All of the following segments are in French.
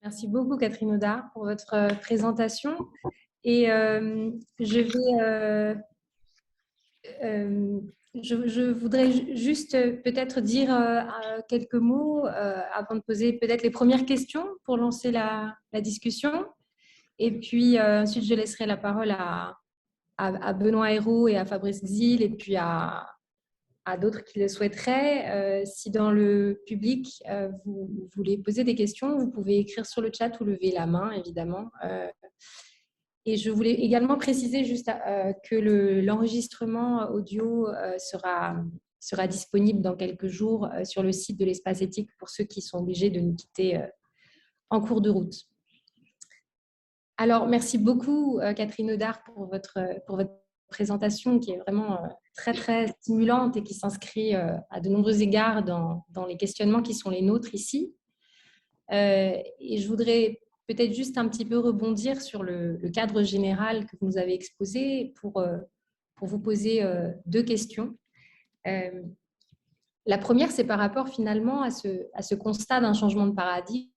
Merci beaucoup, Catherine Audard, pour votre présentation. Et je vais, euh, je voudrais juste peut-être dire quelques mots avant de poser peut-être les premières questions pour lancer la discussion. Et puis ensuite, je laisserai la parole à Benoît Hérault et à Fabrice Xil, et puis à d'autres qui le souhaiteraient. Si dans le public, vous voulez poser des questions, vous pouvez écrire sur le chat ou lever la main, évidemment. Et je voulais également préciser juste que l'enregistrement audio sera disponible dans quelques jours sur le site de l'Espace Éthique pour ceux qui sont obligés de nous quitter en cours de route. Alors, merci beaucoup, Catherine Audard, pour votre présentation qui est vraiment très, très stimulante et qui s'inscrit à de nombreux égards dans les questionnements qui sont les nôtres ici. Et je voudrais peut-être juste un petit peu rebondir sur le cadre général que vous nous avez exposé pour vous poser deux questions. La première, c'est par rapport finalement à ce constat d'un changement de paradigme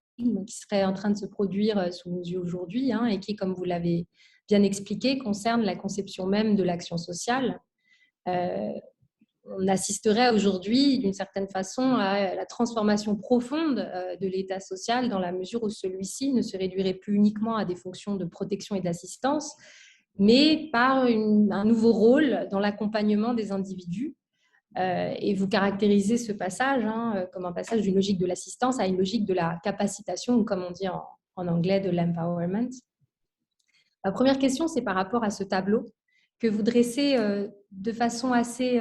qui serait en train de se produire sous nos yeux aujourd'hui et qui, comme vous l'avez bien expliqué, concerne la conception même de l'action sociale. On assisterait aujourd'hui, d'une certaine façon, à la transformation profonde de l'État social dans la mesure où celui-ci ne se réduirait plus uniquement à des fonctions de protection et d'assistance, mais par un nouveau rôle dans l'accompagnement des individus. Et vous caractérisez ce passage comme un passage d'une logique de l'assistance à une logique de la capacitation, ou comme on dit en anglais, de l'empowerment. La première question, c'est par rapport à ce tableau que vous dressez de façon assez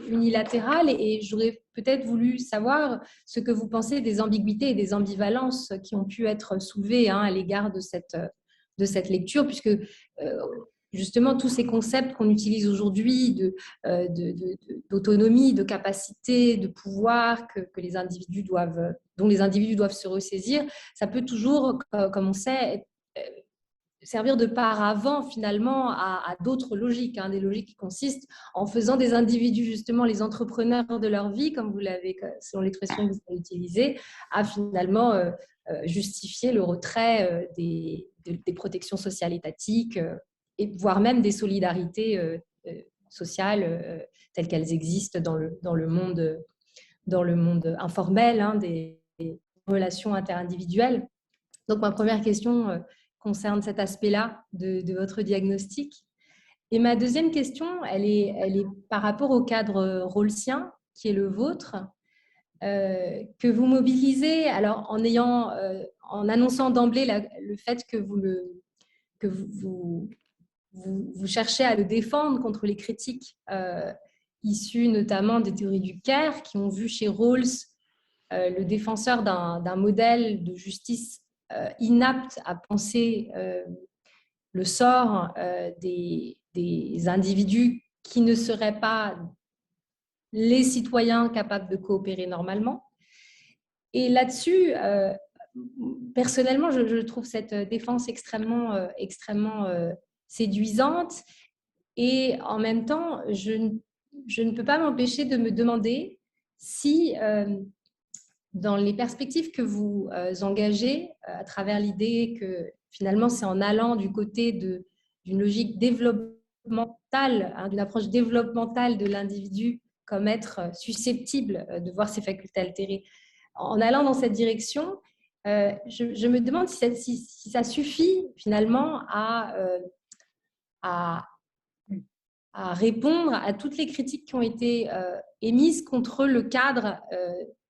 unilatérale, et j'aurais peut-être voulu savoir ce que vous pensez des ambiguïtés et des ambivalences qui ont pu être soulevées à l'égard de cette lecture, puisque justement tous ces concepts qu'on utilise aujourd'hui d'autonomie, de capacité, de pouvoir dont les individus doivent se ressaisir, ça peut toujours, comme on sait, servir de paravent finalement à d'autres logiques, des logiques qui consistent en faisant des individus justement les entrepreneurs de leur vie, comme vous l'avez, selon l'expression que vous avez utilisée, à finalement justifier le retrait des protections sociales étatiques et voire même des solidarités sociales telles qu'elles existent dans le monde informel, des relations interindividuelles. Donc ma première question concerne cet aspect-là de votre diagnostic. Et ma deuxième question, elle est par rapport au cadre rawlsien qui est le vôtre, que vous mobilisez, alors en annonçant d'emblée le fait que vous cherchez à le défendre contre les critiques issues notamment des théories du care, qui ont vu chez Rawls le défenseur d'un modèle de justice inapte à penser le sort des individus qui ne seraient pas les citoyens capables de coopérer normalement. Et là-dessus, personnellement, je trouve cette défense extrêmement séduisante. Et en même temps, je ne peux pas m'empêcher de me demander si dans les perspectives que vous engagez à travers l'idée que finalement c'est en allant du côté d'une logique développementale, d'une approche développementale de l'individu comme être susceptible de voir ses facultés altérées, en allant dans cette direction, je me demande si ça suffit finalement à répondre à toutes les critiques qui ont été émises contre le cadre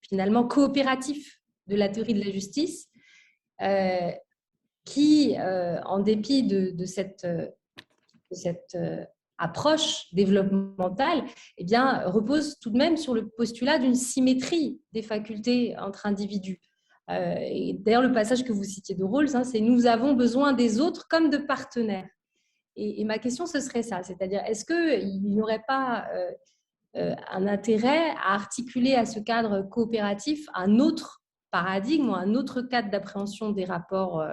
finalement coopératif de la théorie de la justice, qui, en dépit de cette approche développementale, eh bien, repose tout de même sur le postulat d'une symétrie des facultés entre individus. Et d'ailleurs, le passage que vous citiez de Rawls, c'est « nous avons besoin des autres comme de partenaires ». Et ma question, ce serait ça, c'est-à-dire, est-ce qu'il n'y aurait pas un intérêt à articuler à ce cadre coopératif un autre paradigme ou un autre cadre d'appréhension des rapports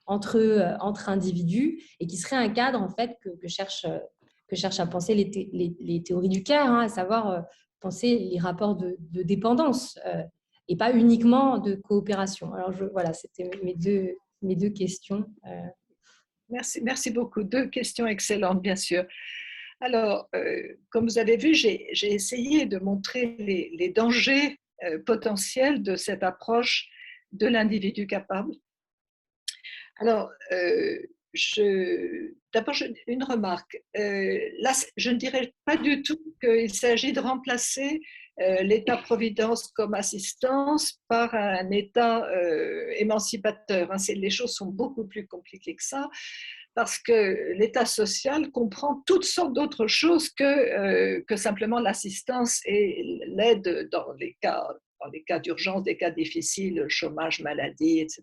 entre individus, et qui serait un cadre en fait que cherchent à penser les théories du care, à savoir penser les rapports de dépendance et pas uniquement de coopération. Alors, voilà, c'était mes deux questions. Merci beaucoup. Deux questions excellentes, bien sûr. Alors, comme vous avez vu, j'ai essayé de montrer les dangers potentiels de cette approche de l'individu capable. Alors, d'abord, une remarque. Là, je ne dirais pas du tout qu'il s'agit de remplacer l'État-providence comme assistance par un État émancipateur. Les choses sont beaucoup plus compliquées que ça, parce que l'État social comprend toutes sortes d'autres choses que simplement l'assistance et l'aide dans les cas d'urgence, des cas difficiles, chômage, maladie, etc.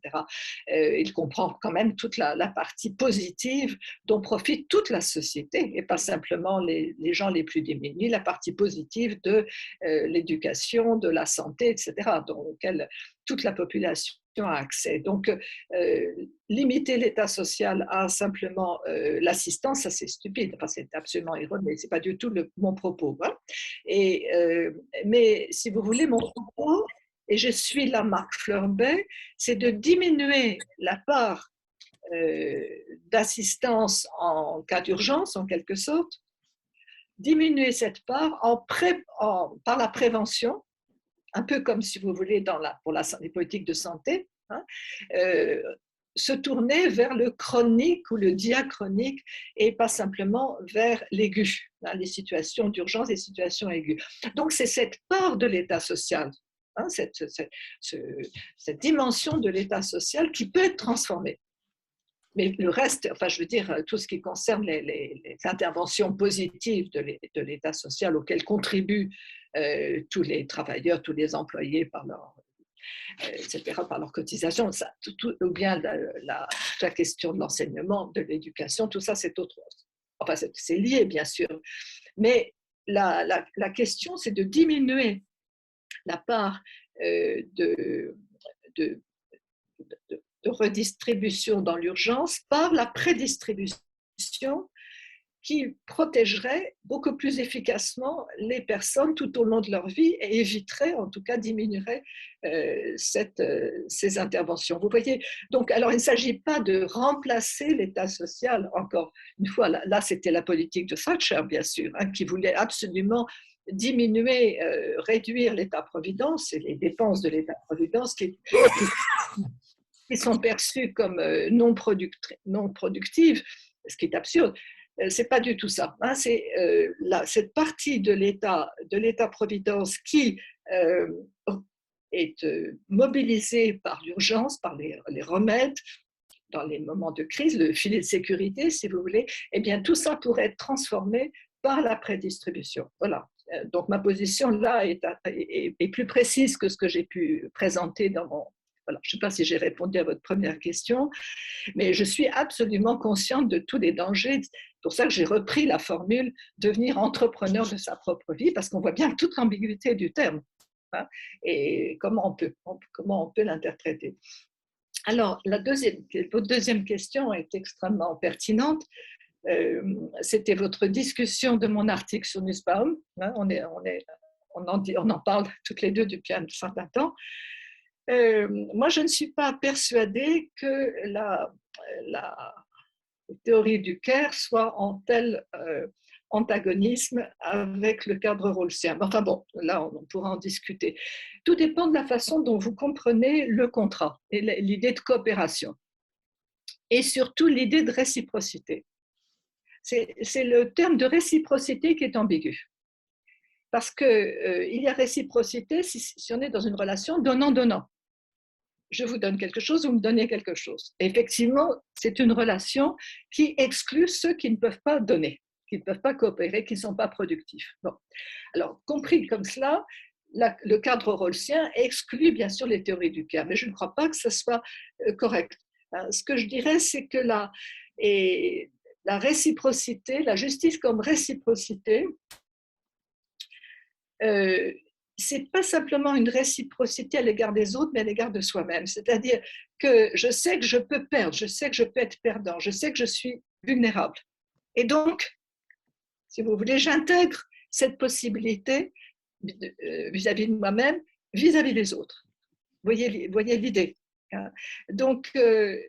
Il comprend quand même toute la partie positive dont profite toute la société, et pas simplement les gens les plus démunis, la partie positive de l'éducation, de la santé, etc., auquel toute la population a accès. Donc, limiter l'État social à simplement l'assistance, ça c'est stupide, enfin, c'est absolument erroné, c'est pas du tout mon propos. Hein. Mais si vous voulez, mon propos, et je suis la Marc Fleurbet, c'est de diminuer la part d'assistance en cas d'urgence, en quelque sorte, diminuer cette part par la prévention, un peu comme, si vous voulez, pour les politiques de santé, hein, se tourner vers le chronique ou le diachronique et pas simplement vers l'aigu, hein, les situations d'urgence, les situations aiguës. Donc, c'est cette part de l'État social, hein, cette dimension de l'État social qui peut être transformée. Mais le reste, enfin, je veux dire, tout ce qui concerne les interventions positives de l'État social auxquelles contribuent tous les travailleurs, tous les employés par etc., par leur cotisation, ou bien la question de l'enseignement, de l'éducation, tout ça, c'est autre chose. Enfin, c'est lié, bien sûr. Mais la question, c'est de diminuer la part de redistribution dans l'urgence par la prédistribution qui protégerait beaucoup plus efficacement les personnes tout au long de leur vie et éviterait, en tout cas diminuerait ces interventions. Vous voyez, donc alors il ne s'agit pas de remplacer l'État social, encore une fois, là c'était la politique de Thatcher, bien sûr, hein, qui voulait absolument diminuer, réduire l'État-providence et les dépenses de l'État-providence qui sont perçues comme non productives, ce qui est absurde. C'est pas du tout ça. Hein. C'est cette partie de l'État-providence qui est mobilisée par l'urgence, par les remèdes, dans les moments de crise, le filet de sécurité, si vous voulez, eh bien, tout ça pourrait être transformé par la prédistribution. Voilà. Donc, ma position là est plus précise que ce que j'ai pu présenter dans mon... Voilà. Je ne sais pas si j'ai répondu à votre première question, mais je suis absolument consciente de tous les dangers. C'est pour ça que j'ai repris la formule devenir entrepreneur de sa propre vie, parce qu'on voit bien toute l'ambiguïté du terme, hein, et comment on peut l'interpréter. Alors, votre deuxième question est extrêmement pertinente. C'était votre discussion de mon article sur Nussbaum. Hein, on en parle toutes les deux depuis un certain temps. Moi, je ne suis pas persuadée que la théorie du care soit en tel antagonisme avec le cadre rawlsien. Enfin bon, là, on pourra en discuter. Tout dépend de la façon dont vous comprenez le contrat et l'idée de coopération. Et surtout l'idée de réciprocité. C'est le terme de réciprocité qui est ambigu. Parce qu'il y a réciprocité si on est dans une relation donnant-donnant. Je vous donne quelque chose, vous me donnez quelque chose. Et effectivement, c'est une relation qui exclut ceux qui ne peuvent pas donner, qui ne peuvent pas coopérer, qui ne sont pas productifs. Bon. Alors, compris comme cela, le cadre rawlsien exclut bien sûr les théories du care, mais je ne crois pas que ce soit correct. Ce que je dirais, c'est que la réciprocité, la justice comme réciprocité, c'est pas simplement une réciprocité à l'égard des autres, mais à l'égard de soi-même. C'est-à-dire que je sais que je peux perdre, je sais que je peux être perdant, je sais que je suis vulnérable. Et donc, si vous voulez, j'intègre cette possibilité vis-à-vis de moi-même, vis-à-vis des autres. Voyez l'idée, hein. Donc, et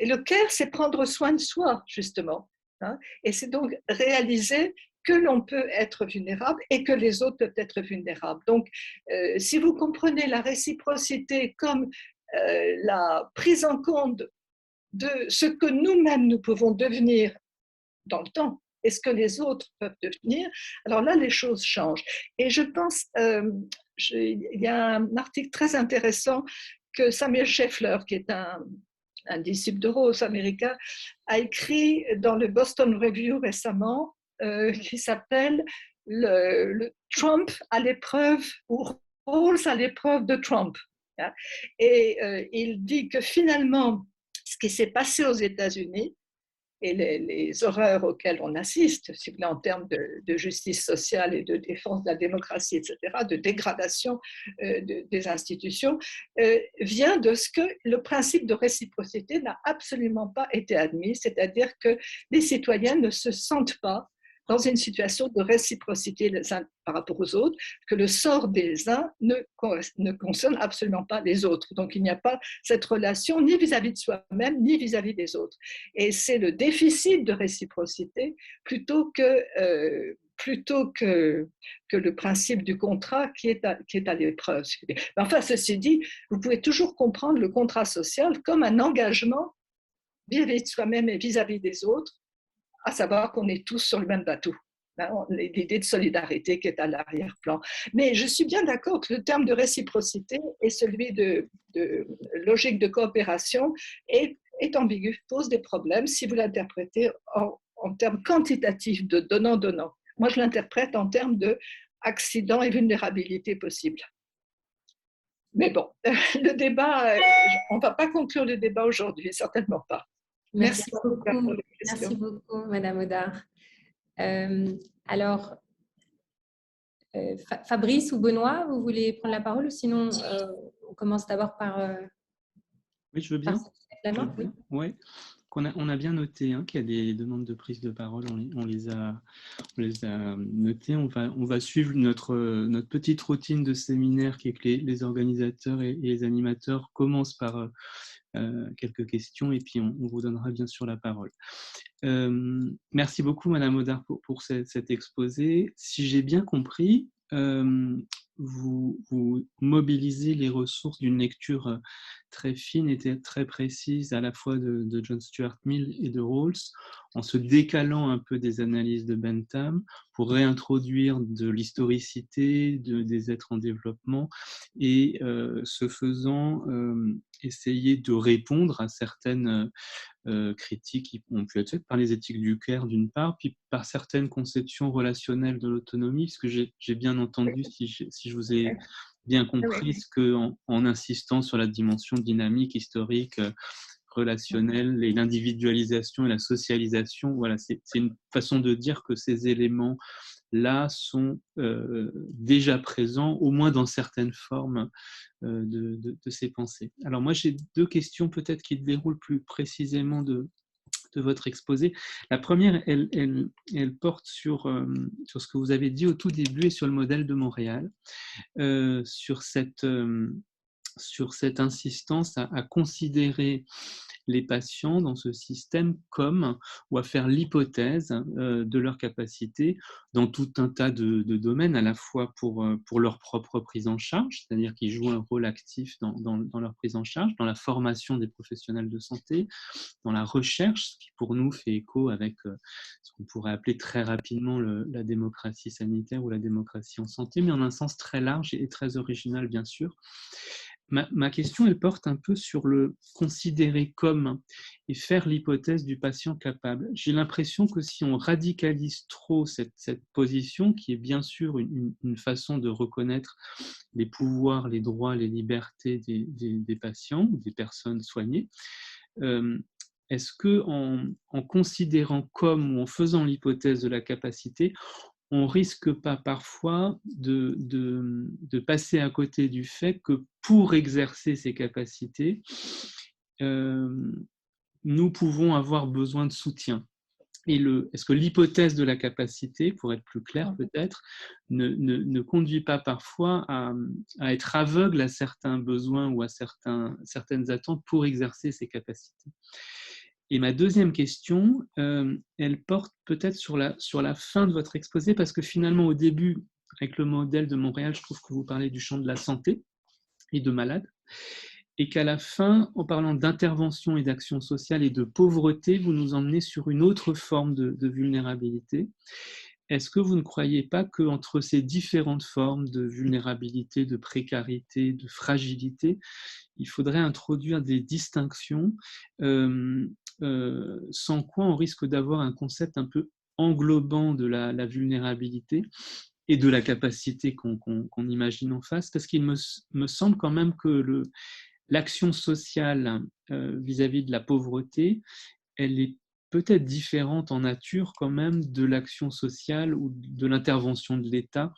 le care, c'est prendre soin de soi, justement, hein. Et c'est donc réaliser que l'on peut être vulnérable et que les autres peuvent être vulnérables. Donc, si vous comprenez la réciprocité comme la prise en compte de ce que nous-mêmes nous pouvons devenir dans le temps et ce que les autres peuvent devenir, alors là, les choses changent. Et je pense, il y a un article très intéressant que Samuel Scheffler, qui est un disciple de Rawls américain, a écrit dans le Boston Review récemment, qui s'appelle le Trump à l'épreuve, ou Rawls à l'épreuve de Trump. Et il dit que finalement, ce qui s'est passé aux États-Unis, et les horreurs auxquelles on assiste, si vous voulez, en termes de justice sociale et de défense de la démocratie, etc., de dégradation des institutions, vient de ce que le principe de réciprocité n'a absolument pas été admis, c'est-à-dire que les citoyens ne se sentent pas dans une situation de réciprocité les uns par rapport aux autres, que le sort des uns ne concerne absolument pas les autres. Donc il n'y a pas cette relation ni vis-à-vis de soi-même, ni vis-à-vis des autres. Et c'est le déficit de réciprocité plutôt que le principe du contrat qui est à l'épreuve. Enfin, ceci dit, vous pouvez toujours comprendre le contrat social comme un engagement vis-à-vis de soi-même et vis-à-vis des autres, à savoir qu'on est tous sur le même bateau. L'idée de solidarité qui est à l'arrière-plan. Mais je suis bien d'accord que le terme de réciprocité et celui de logique de coopération est ambigu, pose des problèmes si vous l'interprétez en termes quantitatifs de donnant-donnant. Moi, je l'interprète en termes de accident et vulnérabilité possible. Mais bon, le débat, on ne va pas conclure le débat aujourd'hui, certainement pas. Merci beaucoup. Merci beaucoup, Madame Audard. Alors, Fabrice ou Benoît, vous voulez prendre la parole ou sinon on commence d'abord par… Oui, je veux bien. Oui. Ouais. On a bien noté qu'il y a des demandes de prise de parole, on les a notées. On va suivre notre petite routine de séminaire qui est que les organisateurs et les animateurs commencent par quelques questions et puis on vous donnera bien sûr la parole. Merci beaucoup Madame Audard pour cet exposé. Si j'ai bien compris, vous mobilisez les ressources d'une lecture très fine et très précise à la fois de John Stuart Mill et de Rawls, en se décalant un peu des analyses de Bentham pour réintroduire de l'historicité des êtres en développement et ce faisant essayer de répondre à certaines critiques qui ont pu être faites par les éthiques du Caire d'une part, puis par certaines conceptions relationnelles de l'autonomie, parce que j'ai bien entendu, si je vous ai bien compris, ce que en insistant sur la dimension dynamique, historique, relationnelle, et l'individualisation et la socialisation, voilà, c'est une façon de dire que ces éléments-là sont déjà présents, au moins dans certaines formes de ces pensées. Alors moi, j'ai deux questions peut-être qui déroulent plus précisément de votre exposé. La première, elle porte sur ce que vous avez dit au tout début et sur le modèle de Montréal, sur cette insistance à considérer les patients dans ce système comme, ou à faire l'hypothèse de leur capacité dans tout un tas de domaines, à la fois pour leur propre prise en charge, c'est-à-dire qu'ils jouent un rôle actif dans leur prise en charge, dans la formation des professionnels de santé, dans la recherche, ce qui pour nous fait écho avec ce qu'on pourrait appeler très rapidement la démocratie sanitaire ou la démocratie en santé, mais en un sens très large et très original, bien sûr. Ma question, elle porte un peu sur le considérer comme et faire l'hypothèse du patient capable. J'ai l'impression que si on radicalise trop cette position, qui est bien sûr une façon de reconnaître les pouvoirs, les droits, les libertés des patients ou des personnes soignées, est-ce qu'en considérant comme ou en faisant l'hypothèse de la capacité, on risque pas parfois de passer à côté du fait que pour exercer ces capacités, nous pouvons avoir besoin de soutien. est-ce que l'hypothèse de la capacité, pour être plus clair peut-être, ne conduit pas parfois à être aveugle à certains besoins ou à certaines attentes pour exercer ces capacités? Et ma deuxième question, elle porte peut-être sur la fin de votre exposé, parce que finalement, au début, avec le modèle de Montréal, je trouve que vous parlez du champ de la santé et de malades, et qu'à la fin, en parlant d'intervention et d'action sociale et de pauvreté, vous nous emmenez sur une autre forme de vulnérabilité. Est-ce que vous ne croyez pas qu'entre ces différentes formes de vulnérabilité, de précarité, de fragilité, il faudrait introduire des distinctions, sans quoi on risque d'avoir un concept un peu englobant de la vulnérabilité et de la capacité qu'on imagine en face, parce qu'il me semble quand même que l'action sociale vis-à-vis de la pauvreté, elle est peut-être différente en nature quand même de l'action sociale ou de l'intervention de l'État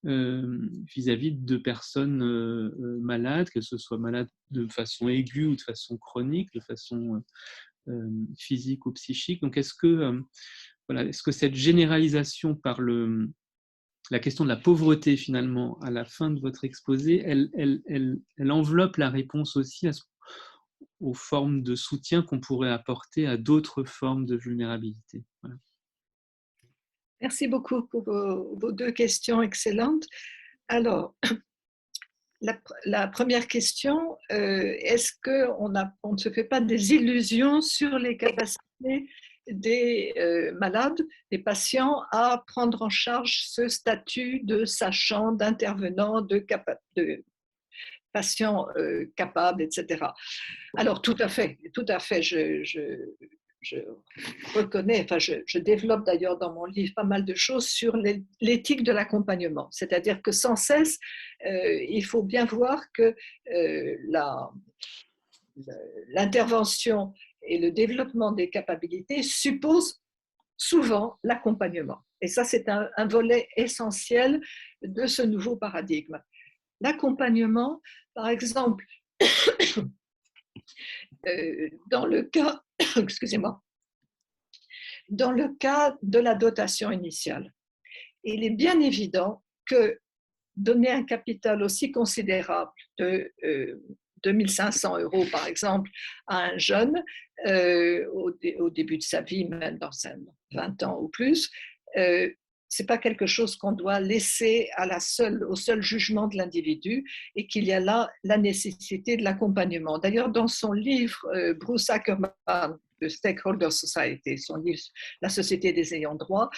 vis-à-vis de personnes malades, que ce soit malades de façon aiguë ou de façon chronique, de façon physique ou psychique. Donc est-ce que cette généralisation par la question de la pauvreté finalement à la fin de votre exposé, elle enveloppe la réponse aussi aux formes de soutien qu'on pourrait apporter à d'autres formes de vulnérabilité. Voilà. Merci beaucoup pour vos deux questions excellentes. Alors, la première question, est-ce qu'on ne se fait pas des illusions sur les capacités des malades, des patients, à prendre en charge ce statut de sachant, d'intervenant, de patient capable, etc. Alors, tout à fait, je reconnais, enfin, je développe d'ailleurs dans mon livre pas mal de choses sur l'éthique de l'accompagnement. C'est-à-dire que sans cesse, il faut bien voir que l'intervention et le développement des capacités supposent souvent l'accompagnement. Et ça, c'est un volet essentiel de ce nouveau paradigme. L'accompagnement, par exemple, dans le cas, excusez-moi, dans le cas de la dotation initiale, il est bien évident que donner un capital aussi considérable de 2 500 € par exemple à un jeune au début de sa vie, même dans 20 ans ou plus, ce n'est pas quelque chose qu'on doit laisser au seul jugement de l'individu, et qu'il y a là la nécessité de l'accompagnement. D'ailleurs, dans son livre, Bruce Ackerman, The Stakeholder Society, son livre La société des ayants droit,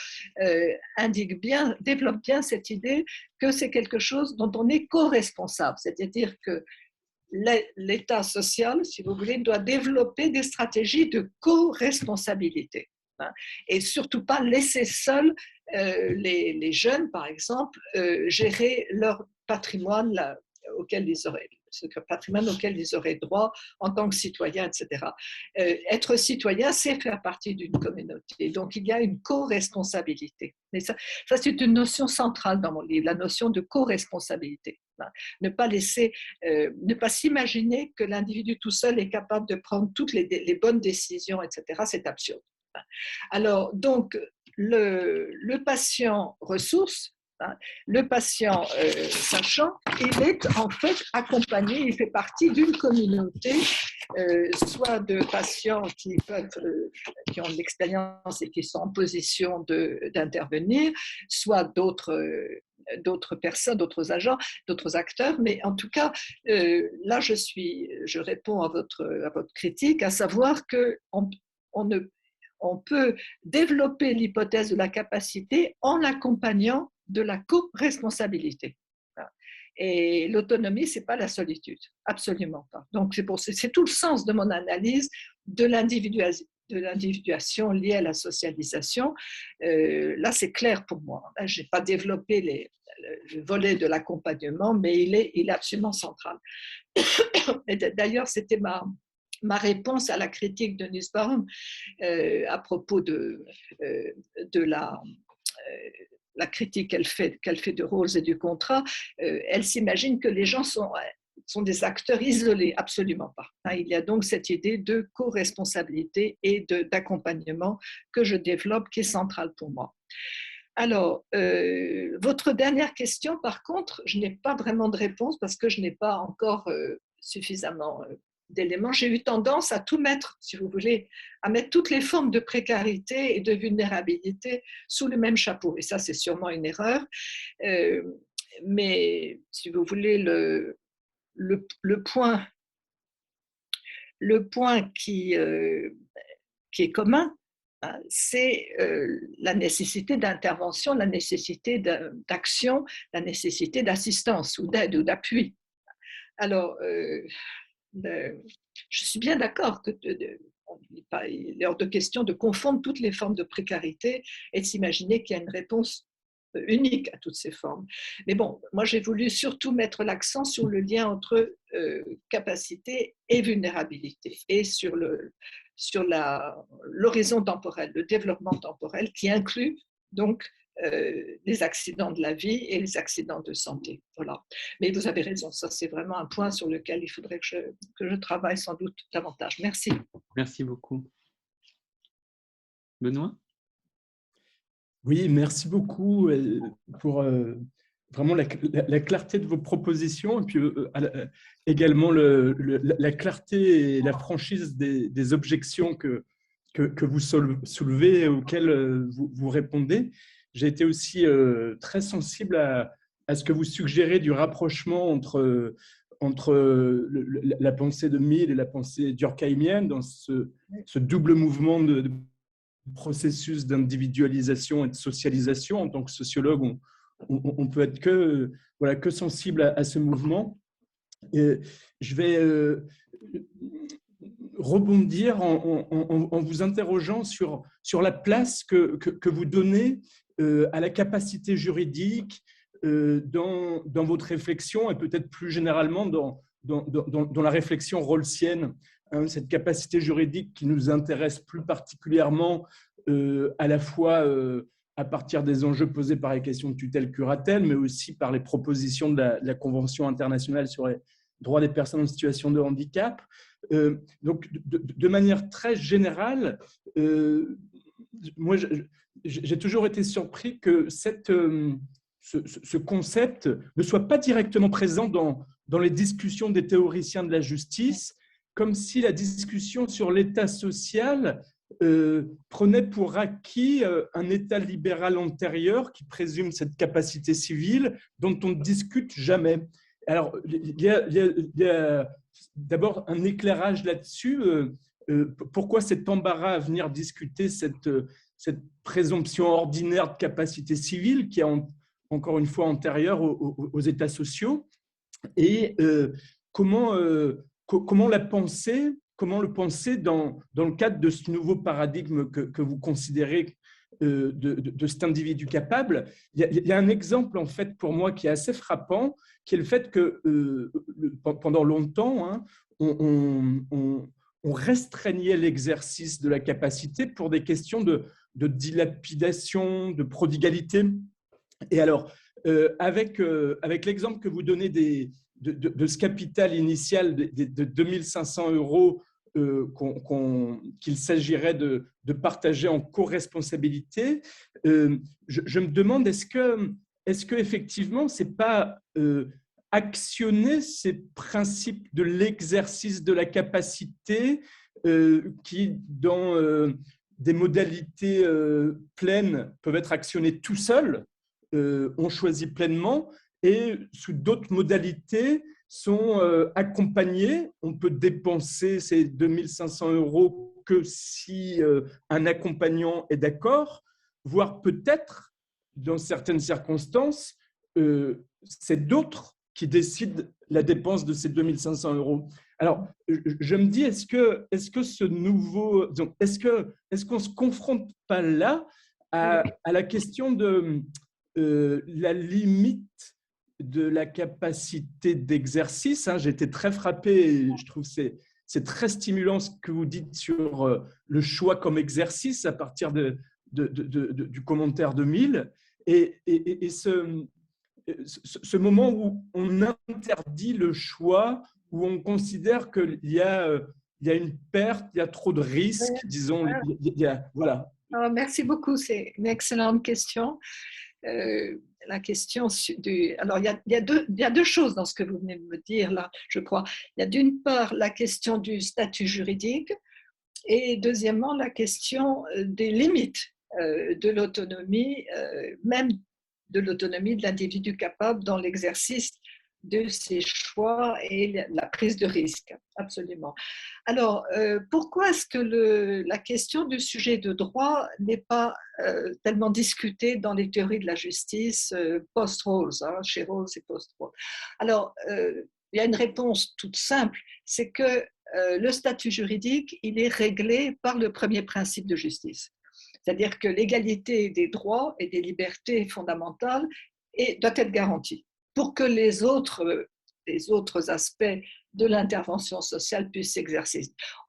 développe bien cette idée que c'est quelque chose dont on est co-responsable, c'est-à-dire que l'État social, si vous voulez, doit développer des stratégies de co-responsabilité, hein, et surtout pas laisser seuls les jeunes, par exemple, gérer leur patrimoine auquel ils auraient droit en tant que citoyens, etc. Être citoyen, c'est faire partie d'une communauté. Donc, il y a une co-responsabilité. Mais ça c'est une notion centrale dans mon livre, la notion de co-responsabilité. Ne pas s'imaginer que l'individu tout seul est capable de prendre toutes les bonnes décisions, etc. C'est absurde. Alors, donc, le patient ressource, le patient sachant, il est en fait accompagné, il fait partie d'une communauté, soit de patients qui ont de l'expérience et qui sont en position d'intervenir, soit d'autres personnes, d'autres agents, d'autres acteurs, mais en tout cas, là je réponds à votre critique, à savoir qu'on peut développer l'hypothèse de la capacité en l'accompagnant de la co-responsabilité. Et l'autonomie, ce n'est pas la solitude, absolument pas. Donc, c'est tout le sens de mon analyse de l'individuation liée à la socialisation. Là, c'est clair pour moi. Je n'ai pas développé le volet de l'accompagnement, mais il est absolument central. Et d'ailleurs, c'était ma réponse à la critique de Nussbaum à propos de la critique qu'elle fait de Rawls et du contrat. Elle s'imagine que les gens sont des acteurs isolés, absolument pas. Il y a donc cette idée de co-responsabilité et d'accompagnement que je développe, qui est centrale pour moi. Alors, votre dernière question, par contre, je n'ai pas vraiment de réponse parce que je n'ai pas encore suffisamment d'éléments. J'ai eu tendance à tout mettre, si vous voulez, à mettre toutes les formes de précarité et de vulnérabilité sous le même chapeau. Et ça, c'est sûrement une erreur. Mais, si vous voulez, le point qui est commun, c'est la nécessité d'intervention, la nécessité d'action, la nécessité d'assistance ou d'aide ou d'appui. Alors, je suis bien d'accord qu'il est hors de question de confondre toutes les formes de précarité et de s'imaginer qu'il y a une réponse unique à toutes ces formes. Mais bon, moi j'ai voulu surtout mettre l'accent sur le lien entre capacité et vulnérabilité et sur l'horizon temporel, le développement temporel qui inclut donc les accidents de la vie et les accidents de santé. Voilà. Mais vous avez raison, ça c'est vraiment un point sur lequel il faudrait que je travaille sans doute davantage. Merci. Merci beaucoup. Benoît ? Oui, merci beaucoup pour vraiment la clarté de vos propositions et puis également la clarté et la franchise des objections que vous soulevez et auxquelles vous répondez. J'ai été aussi très sensible à ce que vous suggérez du rapprochement entre la pensée de Mill et la pensée durkheimienne dans ce double mouvement de processus d'individualisation et de socialisation. En tant que sociologue, on peut être que sensible à ce mouvement. Et je vais rebondir en vous interrogeant sur la place que vous donnez à la capacité juridique dans votre réflexion et peut-être plus généralement dans la réflexion rawlsienne. Cette capacité juridique qui nous intéresse plus particulièrement à la fois à partir des enjeux posés par les questions de tutelle-curatelle, mais aussi par les propositions de la Convention internationale sur les droits des personnes en situation de handicap. Donc, de manière très générale, moi, j'ai toujours été surpris que ce concept ne soit pas directement présent dans les discussions des théoriciens de la justice, comme si la discussion sur l'État social prenait pour acquis un État libéral antérieur qui présume cette capacité civile dont on ne discute jamais. Alors, il y a d'abord un éclairage là-dessus. Pourquoi cet embarras à venir discuter cette présomption ordinaire de capacité civile qui est encore une fois antérieure aux États sociaux et comment le penser dans le cadre de ce nouveau paradigme que vous considérez de cet individu capable. Il y a un exemple, en fait, pour moi, qui est assez frappant, qui est le fait que pendant longtemps, on restreignait l'exercice de la capacité pour des questions de dilapidation, de prodigalité. Et alors, avec l'exemple que vous donnez de ce capital initial de 2500 € qu'il s'agirait de partager en co-responsabilité, je me demande, est-ce que effectivement, ce n'est pas actionner ces principes de l'exercice de la capacité qui, dans des modalités pleines, peuvent être actionnés tout seuls, on choisit pleinement, et sous d'autres modalités sont accompagnés. On peut dépenser ces 2500 € que si un accompagnant est d'accord, voire peut-être, dans certaines circonstances, c'est d'autres qui décident la dépense de ces 2500 €. Alors, je me dis, est-ce que ce nouveau… Est-ce qu'on ne se confronte pas là à la question de la limite de la capacité d'exercice? J'ai été très frappé, et je trouve que c'est très stimulant ce que vous dites sur le choix comme exercice à partir du commentaire de Mill. Et ce moment où on interdit le choix, où on considère qu'il y a, il y a une perte, il y a trop de risques, disons. Voilà. Merci beaucoup, c'est une excellente question. La question alors il y a deux choses dans ce que vous venez de me dire là, je crois. Il y a d'une part la question du statut juridique et deuxièmement la question des limites de l'autonomie, même de l'autonomie de l'individu capable dans l'exercice de ses choix et la prise de risque, absolument. Alors, pourquoi est-ce que la question du sujet de droit n'est pas tellement discutée dans les théories de la justice post-Rawls, chez Rawls et post-Rawls? Alors, il y a une réponse toute simple, c'est que le statut juridique, il est réglé par le premier principe de justice. C'est-à-dire que l'égalité des droits et des libertés fondamentales doit être garantie pour que les autres aspects de l'intervention sociale puissent s'exercer.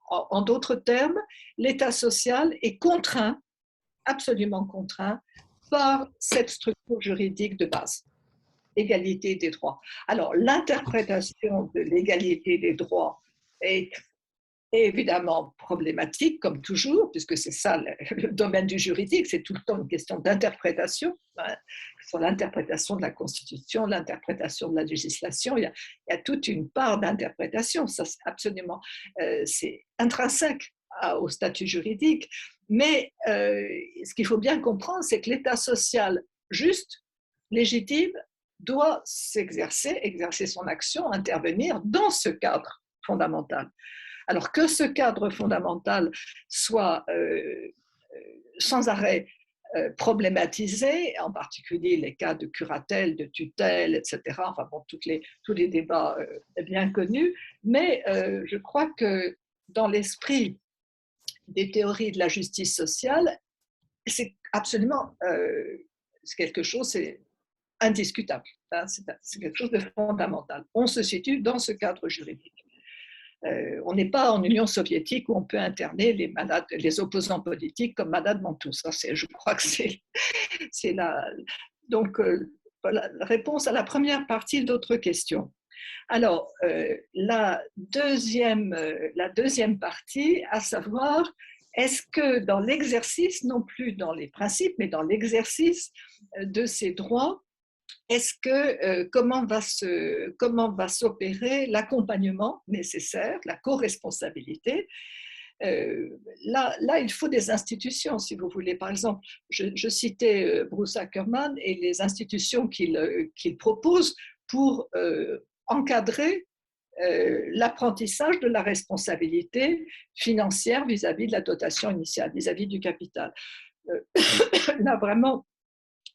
En d'autres termes, l'État social est contraint, absolument contraint, par cette structure juridique de base, égalité des droits. Alors, l'interprétation de l'égalité des droits est évidemment problématique, comme toujours, puisque c'est ça le domaine du juridique, c'est tout le temps une question d'interprétation, sur l'interprétation de la Constitution, l'interprétation de la législation, il y a toute une part d'interprétation, ça c'est absolument, c'est intrinsèque au statut juridique, mais ce qu'il faut bien comprendre, c'est que l'État social juste, légitime, doit exercer son action, intervenir dans ce cadre fondamental. Alors que ce cadre fondamental soit sans arrêt problématisé, en particulier les cas de curatelle, de tutelle, etc. Enfin bon, tous les débats bien connus, mais je crois que dans l'esprit des théories de la justice sociale, c'est absolument c'est quelque chose, c'est indiscutable. Hein, c'est quelque chose de fondamental. On se situe dans ce cadre juridique. On n'est pas en Union soviétique où on peut interner les opposants politiques comme malades mentaux. Ça, je crois que c'est donc la réponse à la première partie d'autres questions. Alors, la deuxième partie, à savoir, est-ce que dans l'exercice, non plus dans les principes, mais dans l'exercice de ces droits, est-ce que comment va s'opérer l'accompagnement nécessaire, la co-responsabilité? Là, il faut des institutions, si vous voulez. Par exemple, je citais Bruce Ackerman et les institutions qu'il propose pour encadrer l'apprentissage de la responsabilité financière vis-à-vis de la dotation initiale, vis-à-vis du capital. Là, vraiment,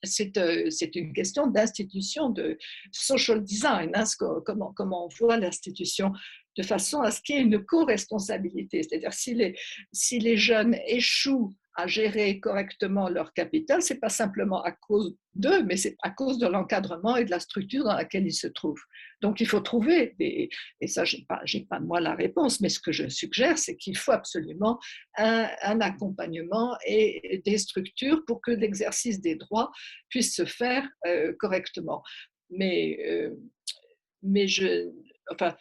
c'est une question d'institution, de social design, hein, comment on voit l'institution, de façon à ce qu'il y ait une co-responsabilité. C'est-à-dire, si les jeunes échouent à gérer correctement leur capital, ce n'est pas simplement à cause d'eux, mais c'est à cause de l'encadrement et de la structure dans laquelle ils se trouvent. Donc, il faut trouver, et ça, je n'ai pas moi la réponse, mais ce que je suggère, c'est qu'il faut absolument un accompagnement et des structures pour que l'exercice des droits puisse se faire correctement. Mais enfin,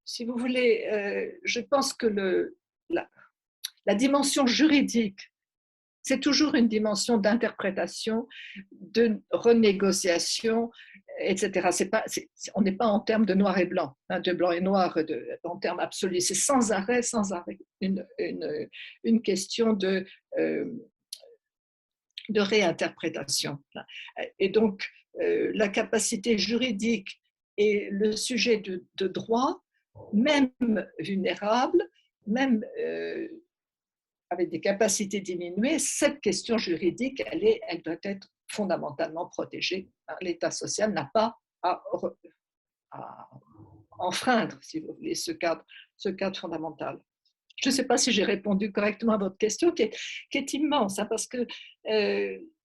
si vous voulez, je pense que la dimension juridique, c'est toujours une dimension d'interprétation, de renégociation, etc. On n'est pas en termes de noir et blanc, hein, de blanc et noir, en termes absolus. C'est sans arrêt une question de réinterprétation. Et donc, la capacité juridique et le sujet de droit, même vulnérable, même avec des capacités diminuées, cette question juridique, elle doit être fondamentalement protégée. L'État social n'a pas à enfreindre, si vous voulez, ce cadre fondamental. Je ne sais pas si j'ai répondu correctement à votre question, qui est immense, hein, parce que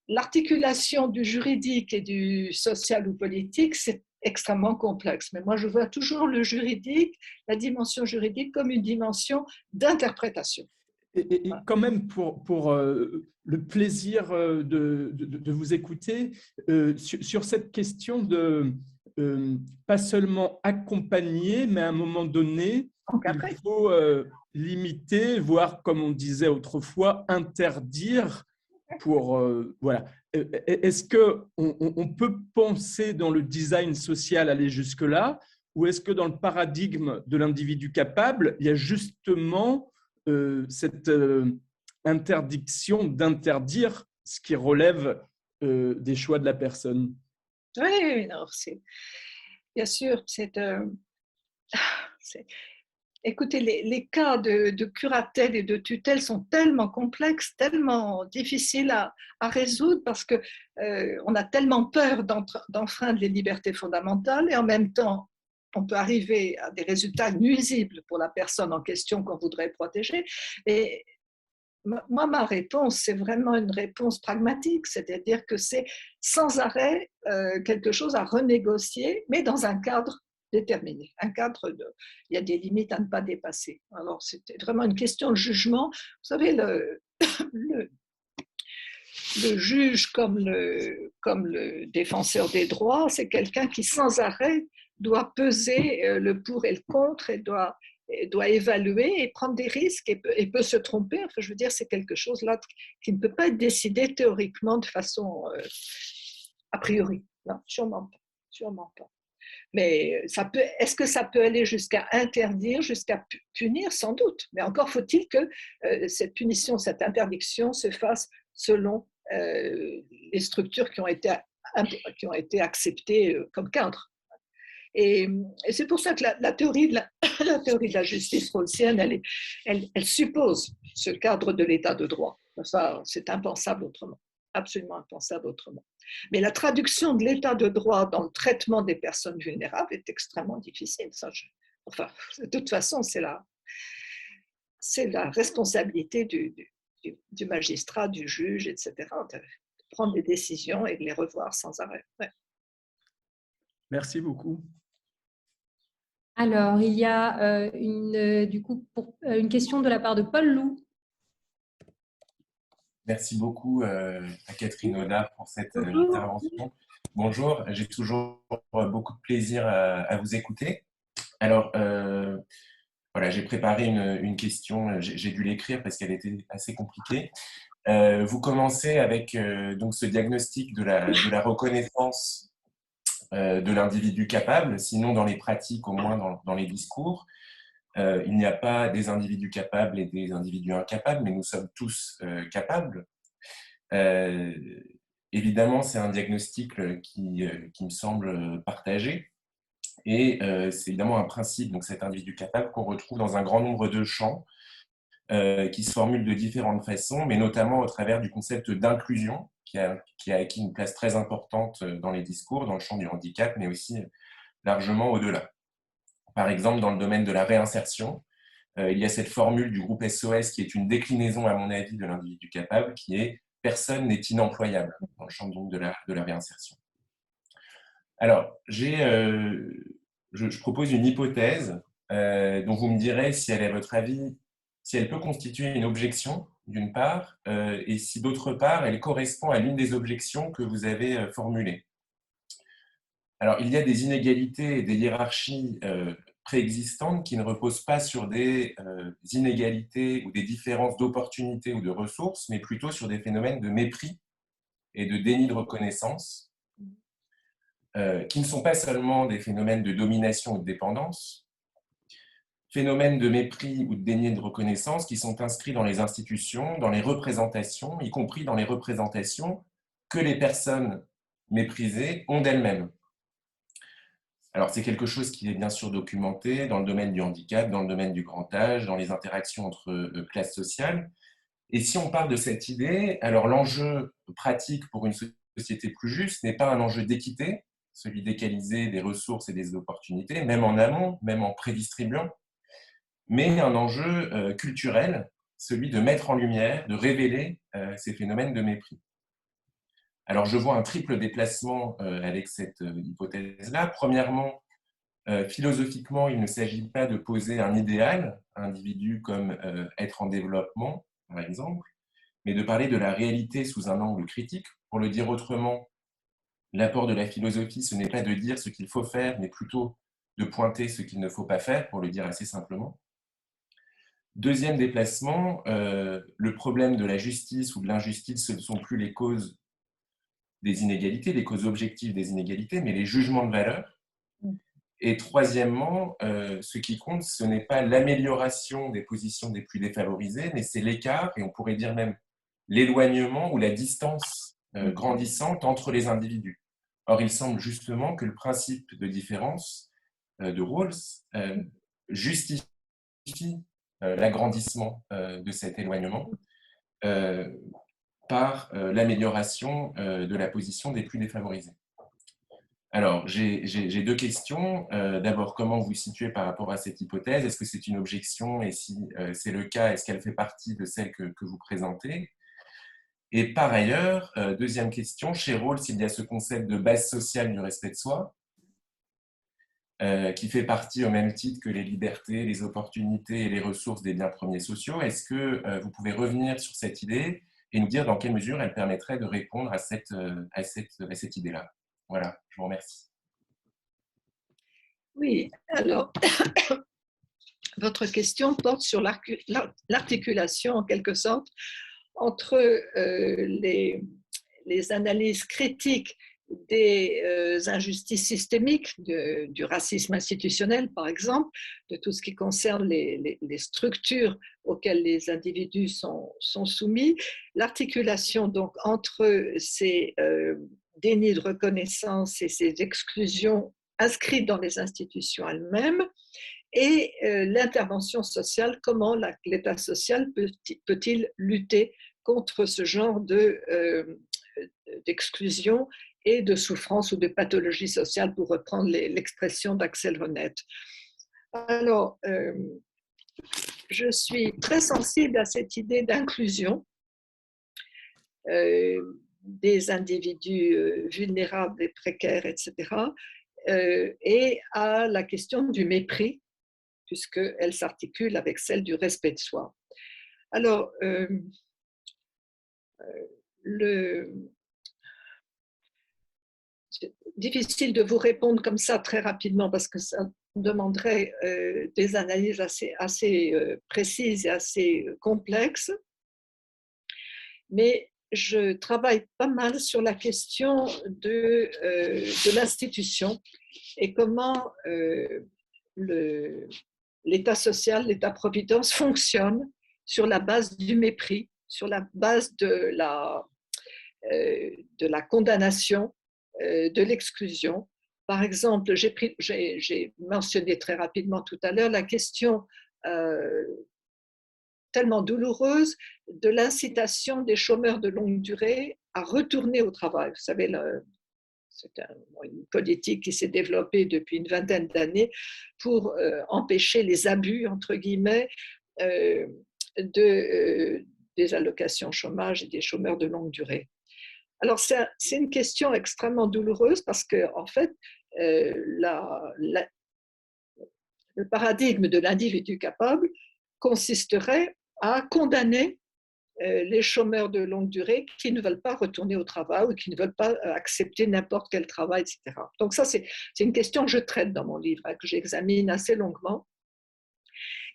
l'articulation du juridique et du social ou politique, c'est extrêmement complexe. Mais moi, je vois toujours le juridique, la dimension juridique, comme une dimension d'interprétation. Et quand même, pour le plaisir de vous écouter, sur cette question de pas seulement accompagner, mais à un moment donné, il Encadré. faut limiter, voire, comme on disait autrefois, interdire pour… voilà. Est-ce qu'on peut penser dans le design social aller jusque-là, ou est-ce que dans le paradigme de l'individu capable, il y a justement cette interdiction d'interdire ce qui relève des choix de la personne? Oui, non, bien sûr, écoutez, les cas de curatelle et de tutelle sont tellement complexes, tellement difficiles à résoudre parce que on a tellement peur d'enfreindre les libertés fondamentales et en même temps, on peut arriver à des résultats nuisibles pour la personne en question qu'on voudrait protéger. Et moi, ma réponse, c'est vraiment une réponse pragmatique, c'est-à-dire que c'est sans arrêt quelque chose à renégocier, mais dans un cadre déterminé, il y a des limites à ne pas dépasser. Alors, c'était vraiment une question de jugement. Vous savez, le juge comme le défenseur des droits, c'est quelqu'un qui sans arrêt doit peser le pour et le contre et doit évaluer et prendre des risques et peut se tromper. Enfin, je veux dire, c'est quelque chose là qui ne peut pas être décidé théoriquement de façon a priori. Non, sûrement pas. Sûrement pas. Mais est-ce que ça peut aller jusqu'à interdire, jusqu'à punir? Sans doute. Mais encore faut-il que cette punition, cette interdiction se fasse selon les structures qui ont été acceptées comme cadre. Et c'est pour ça que la théorie de la justice rawlsienne, elle suppose ce cadre de l'état de droit. Ça, c'est impensable autrement, absolument impensable autrement. Mais la traduction de l'état de droit dans le traitement des personnes vulnérables est extrêmement difficile. Enfin, de toute façon, c'est la responsabilité du magistrat, du juge, etc., de prendre des décisions et de les revoir sans arrêt. Ouais. Merci beaucoup. Alors, il y a une question de la part de Paul Loup. Merci beaucoup à Catherine Audard pour cette intervention. Bonjour, j'ai toujours beaucoup de plaisir à vous écouter. Alors, voilà, j'ai préparé une question, j'ai dû l'écrire parce qu'elle était assez compliquée. Vous commencez avec donc ce diagnostic de la reconnaissance de l'individu capable, sinon dans les pratiques, au moins dans les discours. Il n'y a pas des individus capables et des individus incapables, mais nous sommes tous capables. Évidemment, c'est un diagnostic qui me semble partagé. Et c'est évidemment un principe, donc cet individu capable, qu'on retrouve dans un grand nombre de champs qui se formulent de différentes façons, mais notamment au travers du concept d'inclusion, qui a acquis une place très importante dans les discours, dans le champ du handicap, mais aussi largement au-delà. Par exemple, dans le domaine de la réinsertion, il y a cette formule du groupe SOS qui est une déclinaison, à mon avis, de l'individu capable, qui est « personne n'est inemployable » dans le champ donc de la réinsertion. Alors, je propose une hypothèse dont vous me direz si elle est, à votre avis, si elle peut constituer une objection, d'une part, et si, d'autre part, elle correspond à l'une des objections que vous avez formulées. Alors, il y a des inégalités et des hiérarchies préexistantes qui ne reposent pas sur des inégalités ou des différences d'opportunités ou de ressources, mais plutôt sur des phénomènes de mépris et de déni de reconnaissance, qui ne sont pas seulement des phénomènes de domination ou de dépendance, phénomènes de mépris ou de déni de reconnaissance qui sont inscrits dans les institutions, dans les représentations, y compris dans les représentations que les personnes méprisées ont d'elles-mêmes. Alors, c'est quelque chose qui est bien sûr documenté dans le domaine du handicap, dans le domaine du grand âge, dans les interactions entre classes sociales. Et si on part de cette idée, alors l'enjeu pratique pour une société plus juste n'est pas un enjeu d'équité, celui d'égaliser des ressources et des opportunités, même en amont, même en prédistribuant, mais un enjeu culturel, celui de mettre en lumière, de révéler ces phénomènes de mépris. Alors, je vois un triple déplacement avec cette hypothèse-là. Premièrement, Philosophiquement, il ne s'agit pas de poser un idéal, un individu comme être en développement, par exemple, mais de parler de la réalité sous un angle critique. Pour le dire autrement, l'apport de la philosophie, ce n'est pas de dire ce qu'il faut faire, mais plutôt de pointer ce qu'il ne faut pas faire, pour le dire assez simplement. Deuxième déplacement, le problème de la justice ou de l'injustice, ce ne sont plus les causes des inégalités, les causes objectives des inégalités, mais les jugements de valeur. Et troisièmement, ce qui compte, ce n'est pas l'amélioration des positions des plus défavorisés, mais c'est l'écart, et on pourrait dire même l'éloignement ou la distance grandissante entre les individus. Or, il semble justement que le principe de différence de Rawls justifie l'agrandissement de cet éloignement par l'amélioration de la position des plus défavorisés. Alors, j'ai deux questions. D'abord, comment vous vous situez par rapport à cette hypothèse? Est-ce que c'est une objection? Et si c'est le cas, est-ce qu'elle fait partie de celle que vous présentez? Et par ailleurs, deuxième question, chez Rawls, il y a ce concept de base sociale du respect de soi, qui fait partie au même titre que les libertés, les opportunités et les ressources des biens premiers sociaux. Est-ce que vous pouvez revenir sur cette idée et nous dire dans quelle mesure elle permettrait de répondre à cette idée-là? Voilà, je vous remercie. Oui, alors, votre question porte sur l'articulation, en quelque sorte, entre les analyses critiques des injustices systémiques, du racisme institutionnel, par exemple, de tout ce qui concerne les structures auxquelles les individus sont soumis, l'articulation donc entre ces dénis de reconnaissance et ces exclusions inscrites dans les institutions elles-mêmes, et l'intervention sociale, comment l'État social peut-il lutter contre ce genre d'exclusion et de souffrance ou de pathologie sociale, pour reprendre l'expression d'Axel Honneth. Alors, je suis très sensible à cette idée d'inclusion des individus vulnérables et précaires, etc., et à la question du mépris, puisqu'elle s'articule avec celle du respect de soi. Alors, c'est difficile de vous répondre comme ça très rapidement, parce que ça demanderait des analyses assez précises et assez complexes. Mais je travaille pas mal sur la question de l'institution et comment l'État social, l'État-providence fonctionne sur la base du mépris, sur la base de la condamnation, de l'exclusion. Par exemple, j'ai mentionné très rapidement tout à l'heure la question tellement douloureuse de l'incitation des chômeurs de longue durée à retourner au travail. Vous savez, c'est une politique qui s'est développée depuis une vingtaine d'années pour empêcher les abus, entre guillemets, des allocations chômage et des chômeurs de longue durée. Alors, c'est une question extrêmement douloureuse, parce que, en fait, le paradigme de l'individu capable consisterait à condamner les chômeurs de longue durée qui ne veulent pas retourner au travail ou qui ne veulent pas accepter n'importe quel travail, etc. Donc ça, c'est une question que je traite dans mon livre, que j'examine assez longuement.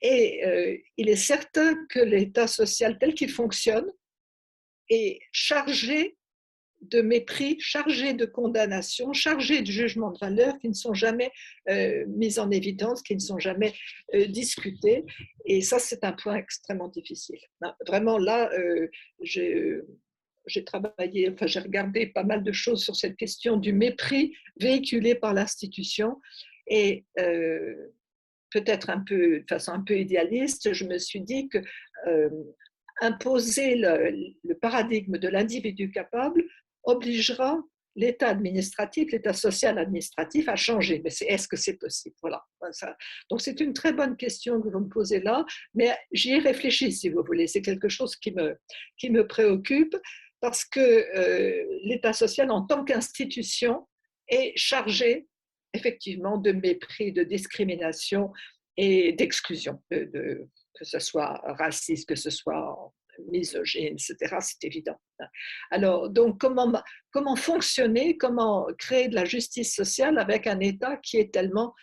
Et il est certain que l'État social tel qu'il fonctionne est chargé de mépris, chargé de condamnation, chargé de jugement de valeur qui ne sont jamais mis en évidence, qui ne sont jamais discutés. Et ça, c'est un point extrêmement difficile. Vraiment, là, j'ai travaillé, enfin, j'ai regardé pas mal de choses sur cette question du mépris véhiculé par l'institution. Et peut-être de façon un peu idéaliste, je me suis dit que imposer le paradigme de l'individu capable obligera l'État administratif, l'État social administratif à changer. Mais est-ce que c'est possible? Voilà. Donc c'est une très bonne question que vous me posez là, mais j'y ai réfléchi, si vous voulez. C'est quelque chose qui me préoccupe, parce que l'État social, en tant qu'institution, est chargé effectivement de mépris, de discrimination et d'exclusion, que ce soit raciste, que ce soit misogyne, etc. C'est évident. Alors, donc, comment fonctionner, comment créer de la justice sociale avec un État qui est tellement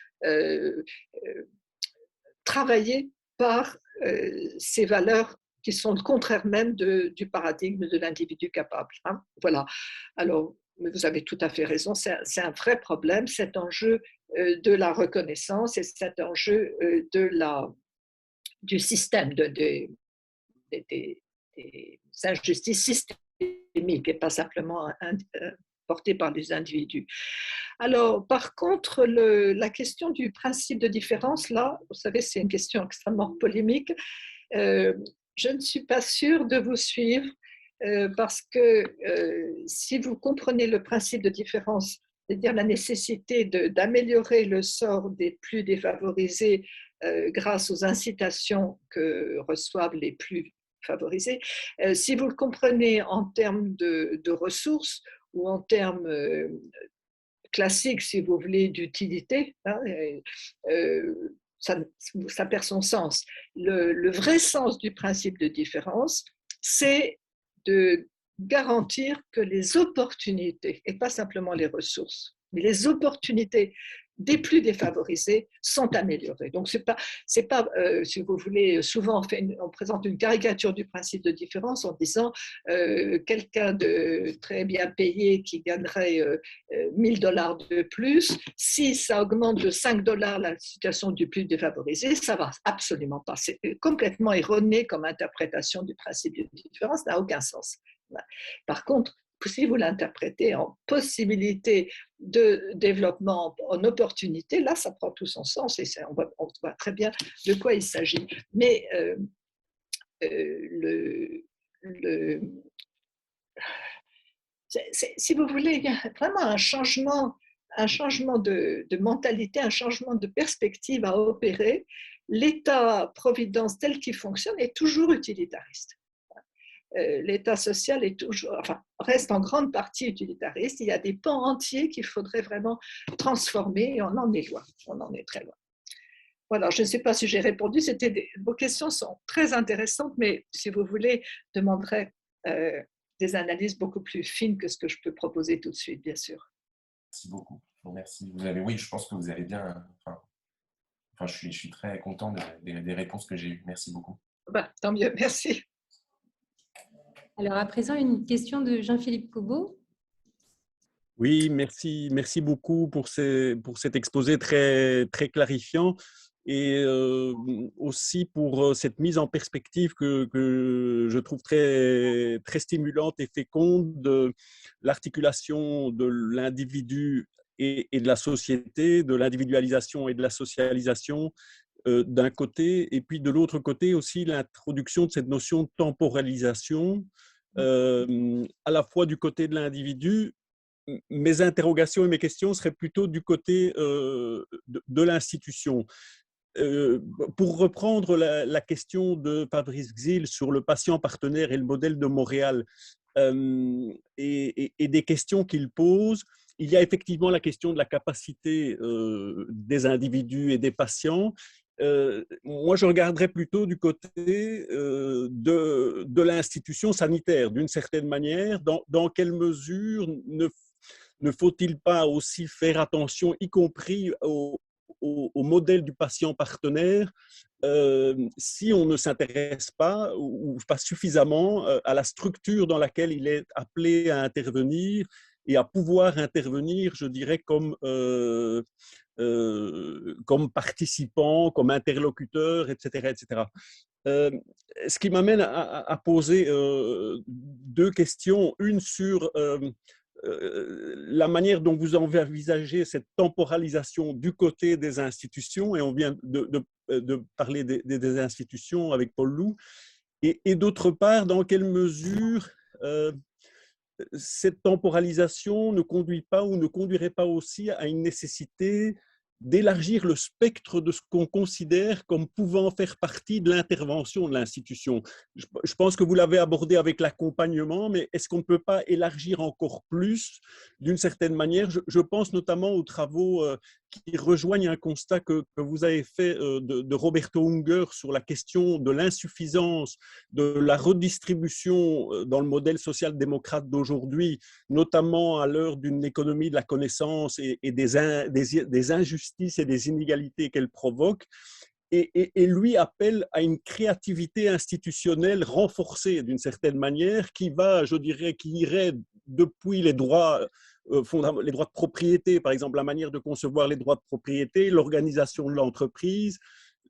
travaillé par ces valeurs qui sont le contraire même du paradigme de l'individu capable. Hein. Voilà. Alors, vous avez tout à fait raison, c'est un vrai problème, cet enjeu de la reconnaissance et cet enjeu du système, des injustices systémiques et pas simplement portées par les individus. Alors, par contre, la question du principe de différence, là, vous savez, c'est une question extrêmement polémique. Je ne suis pas sûre de vous suivre parce que si vous comprenez le principe de différence, c'est-à-dire la nécessité d'améliorer le sort des plus défavorisés grâce aux incitations que reçoivent les plus favorisés, si vous le comprenez en termes de ressources ou en termes classiques, si vous voulez, d'utilité, hein, ça perd son sens. Le vrai sens du principe de différence, c'est de garantir que les opportunités, et pas simplement les ressources, mais les opportunités des plus défavorisés sont améliorées. Donc, c'est pas si vous voulez, souvent on présente une caricature du principe de différence en disant quelqu'un de très bien payé qui gagnerait $1000 de plus, si ça augmente de $5 la situation du plus défavorisé, ça va absolument pas. C'est complètement erroné comme interprétation du principe de différence, ça n'a aucun sens. Par contre, si vous l'interprétez en possibilité de développement, en opportunité, là, ça prend tout son sens et on voit très bien de quoi il s'agit. Mais si vous voulez, il y a vraiment un changement de mentalité, un changement de perspective à opérer. L'État-providence tel qu'il fonctionne est toujours utilitariste. L'État social reste en grande partie utilitariste. Il y a des pans entiers qu'il faudrait vraiment transformer et on en est loin. On en est très loin. Voilà, je ne sais pas si j'ai répondu. Vos questions sont très intéressantes, mais si vous voulez, je demanderai des analyses beaucoup plus fines que ce que je peux proposer tout de suite, bien sûr. Merci beaucoup. Merci. Oui, je pense que vous avez bien. Je suis très content des réponses que j'ai eues. Merci beaucoup. Tant mieux, merci. Alors, à présent, une question de Jean-Philippe Cobot. Oui, merci beaucoup pour cet exposé très, très clarifiant et aussi pour cette mise en perspective que je trouve très, très stimulante et féconde de l'articulation de l'individu et de la société, de l'individualisation et de la socialisation d'un côté, et puis de l'autre côté aussi l'introduction de cette notion de temporalisation, à la fois du côté de l'individu. Mes interrogations et mes questions seraient plutôt du côté de l'institution. Pour reprendre la question de Fabrice Gzil sur le patient partenaire et le modèle de Montréal et des questions qu'il pose, il y a effectivement la question de la capacité des individus et des patients. Moi, je regarderais plutôt du côté de l'institution sanitaire, d'une certaine manière. Dans quelle mesure ne faut-il pas aussi faire attention, y compris au modèle du patient partenaire, si on ne s'intéresse pas ou pas suffisamment à la structure dans laquelle il est appelé à intervenir et à pouvoir intervenir, je dirais, comme participant, comme interlocuteur, etc. etc. Ce qui m'amène à poser deux questions. Une sur la manière dont vous envisagez cette temporalisation du côté des institutions, et on vient de parler des institutions avec Paul Loup, et d'autre part, dans quelle mesure cette temporalisation ne conduit pas ou ne conduirait pas aussi à une nécessité d'élargir le spectre de ce qu'on considère comme pouvant faire partie de l'intervention de l'institution. Je pense que vous l'avez abordé avec l'accompagnement, mais est-ce qu'on ne peut pas élargir encore plus d'une certaine manière? Je pense notamment aux travaux qui rejoignent un constat que vous avez fait de Roberto Unger sur la question de l'insuffisance de la redistribution dans le modèle social-démocrate d'aujourd'hui, notamment à l'heure d'une économie de la connaissance et des injustices et des inégalités qu'elle provoque. Et lui appelle à une créativité institutionnelle renforcée d'une certaine manière qui va, je dirais, qui irait depuis les droits de propriété, par exemple, la manière de concevoir les droits de propriété, l'organisation de l'entreprise,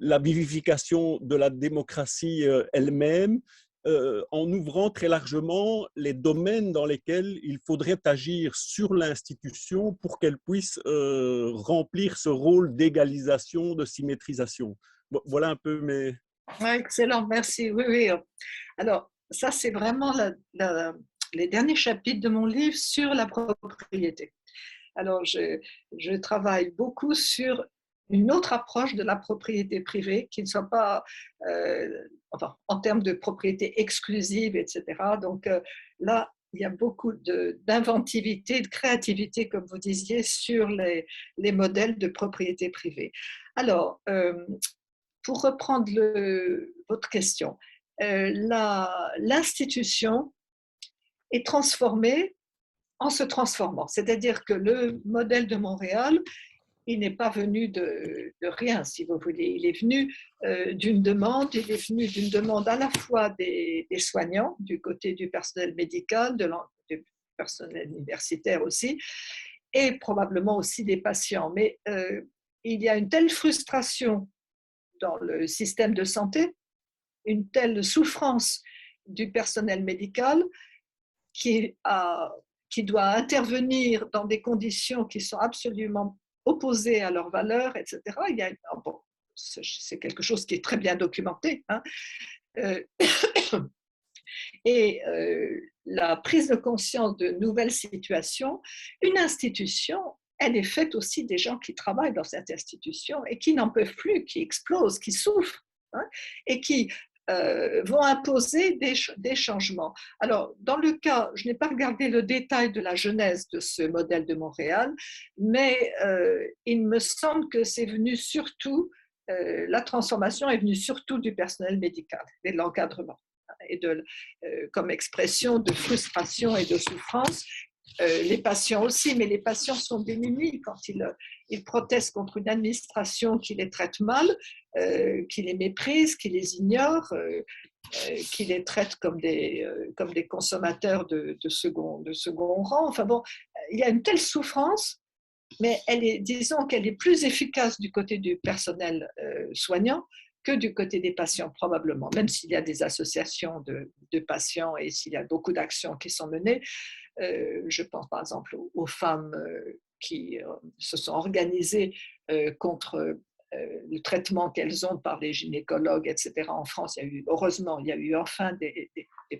la vivification de la démocratie elle-même, en ouvrant très largement les domaines dans lesquels il faudrait agir sur l'institution pour qu'elle puisse remplir ce rôle d'égalisation, de symétrisation. Voilà un peu mes... Excellent, merci. Oui, oui. Alors, ça, c'est vraiment les derniers chapitres de mon livre sur la propriété. Alors, je travaille beaucoup sur une autre approche de la propriété privée qui ne soit pas, enfin, en termes de propriété exclusive, etc. Donc là, il y a beaucoup d'inventivité, de créativité, comme vous disiez, sur les modèles de propriété privée. Alors, pour reprendre votre question, l'institution est transformée en se transformant. C'est-à-dire que le modèle de Montréal, il n'est pas venu de rien, si vous voulez. Il est venu d'une demande, il est venu d'une demande à la fois des soignants, du côté du personnel médical, du personnel universitaire aussi, et probablement aussi des patients. Mais il y a une telle frustration dans le système de santé, une telle souffrance du personnel médical qui doit intervenir dans des conditions qui sont absolument opposées à leurs valeurs, etc. Bon, c'est quelque chose qui est très bien documenté. Hein. Et la prise de conscience de nouvelles situations, une institution, elle est faite aussi des gens qui travaillent dans cette institution et qui n'en peuvent plus, qui explosent, qui souffrent, hein, et qui vont imposer des changements. Alors, dans le cas, je n'ai pas regardé le détail de la genèse de ce modèle de Montréal, mais il me semble que c'est venu surtout, la transformation est venue surtout du personnel médical et de l'encadrement, et comme expression de frustration et de souffrance. Les patients aussi, mais les patients sont démunis quand ils protestent contre une administration qui les traite mal, qui les méprise, qui les ignore, qui les traite comme des consommateurs de second rang. Enfin bon, il y a une telle souffrance, mais disons qu'elle est plus efficace du côté du personnel soignant que du côté des patients, probablement, même s'il y a des associations de patients et s'il y a beaucoup d'actions qui sont menées. Je pense par exemple aux femmes qui se sont organisées contre le traitement qu'elles ont par les gynécologues, etc. En France, heureusement, il y a eu enfin des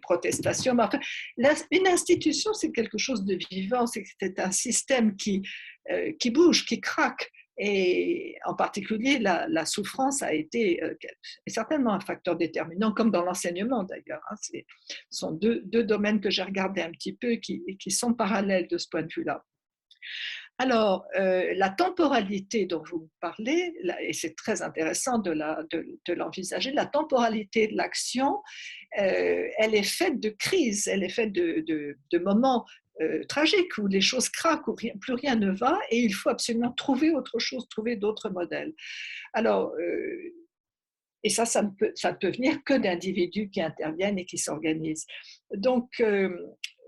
protestations. Mais enfin, une institution, c'est quelque chose de vivant, c'est un système qui bouge, qui craque. Et en particulier, la souffrance a été est certainement un facteur déterminant, comme dans l'enseignement d'ailleurs. Hein. Ce sont deux domaines que j'ai regardés un petit peu et qui sont parallèles de ce point de vue-là. Alors, la temporalité dont vous parlez, et c'est très intéressant de l'envisager, la temporalité de l'action, elle est faite de crises, elle est faite de moments tragiques où les choses craquent, où plus rien ne va, et il faut absolument trouver autre chose, trouver d'autres modèles. Alors, et ça ne peut venir que d'individus qui interviennent et qui s'organisent. Donc,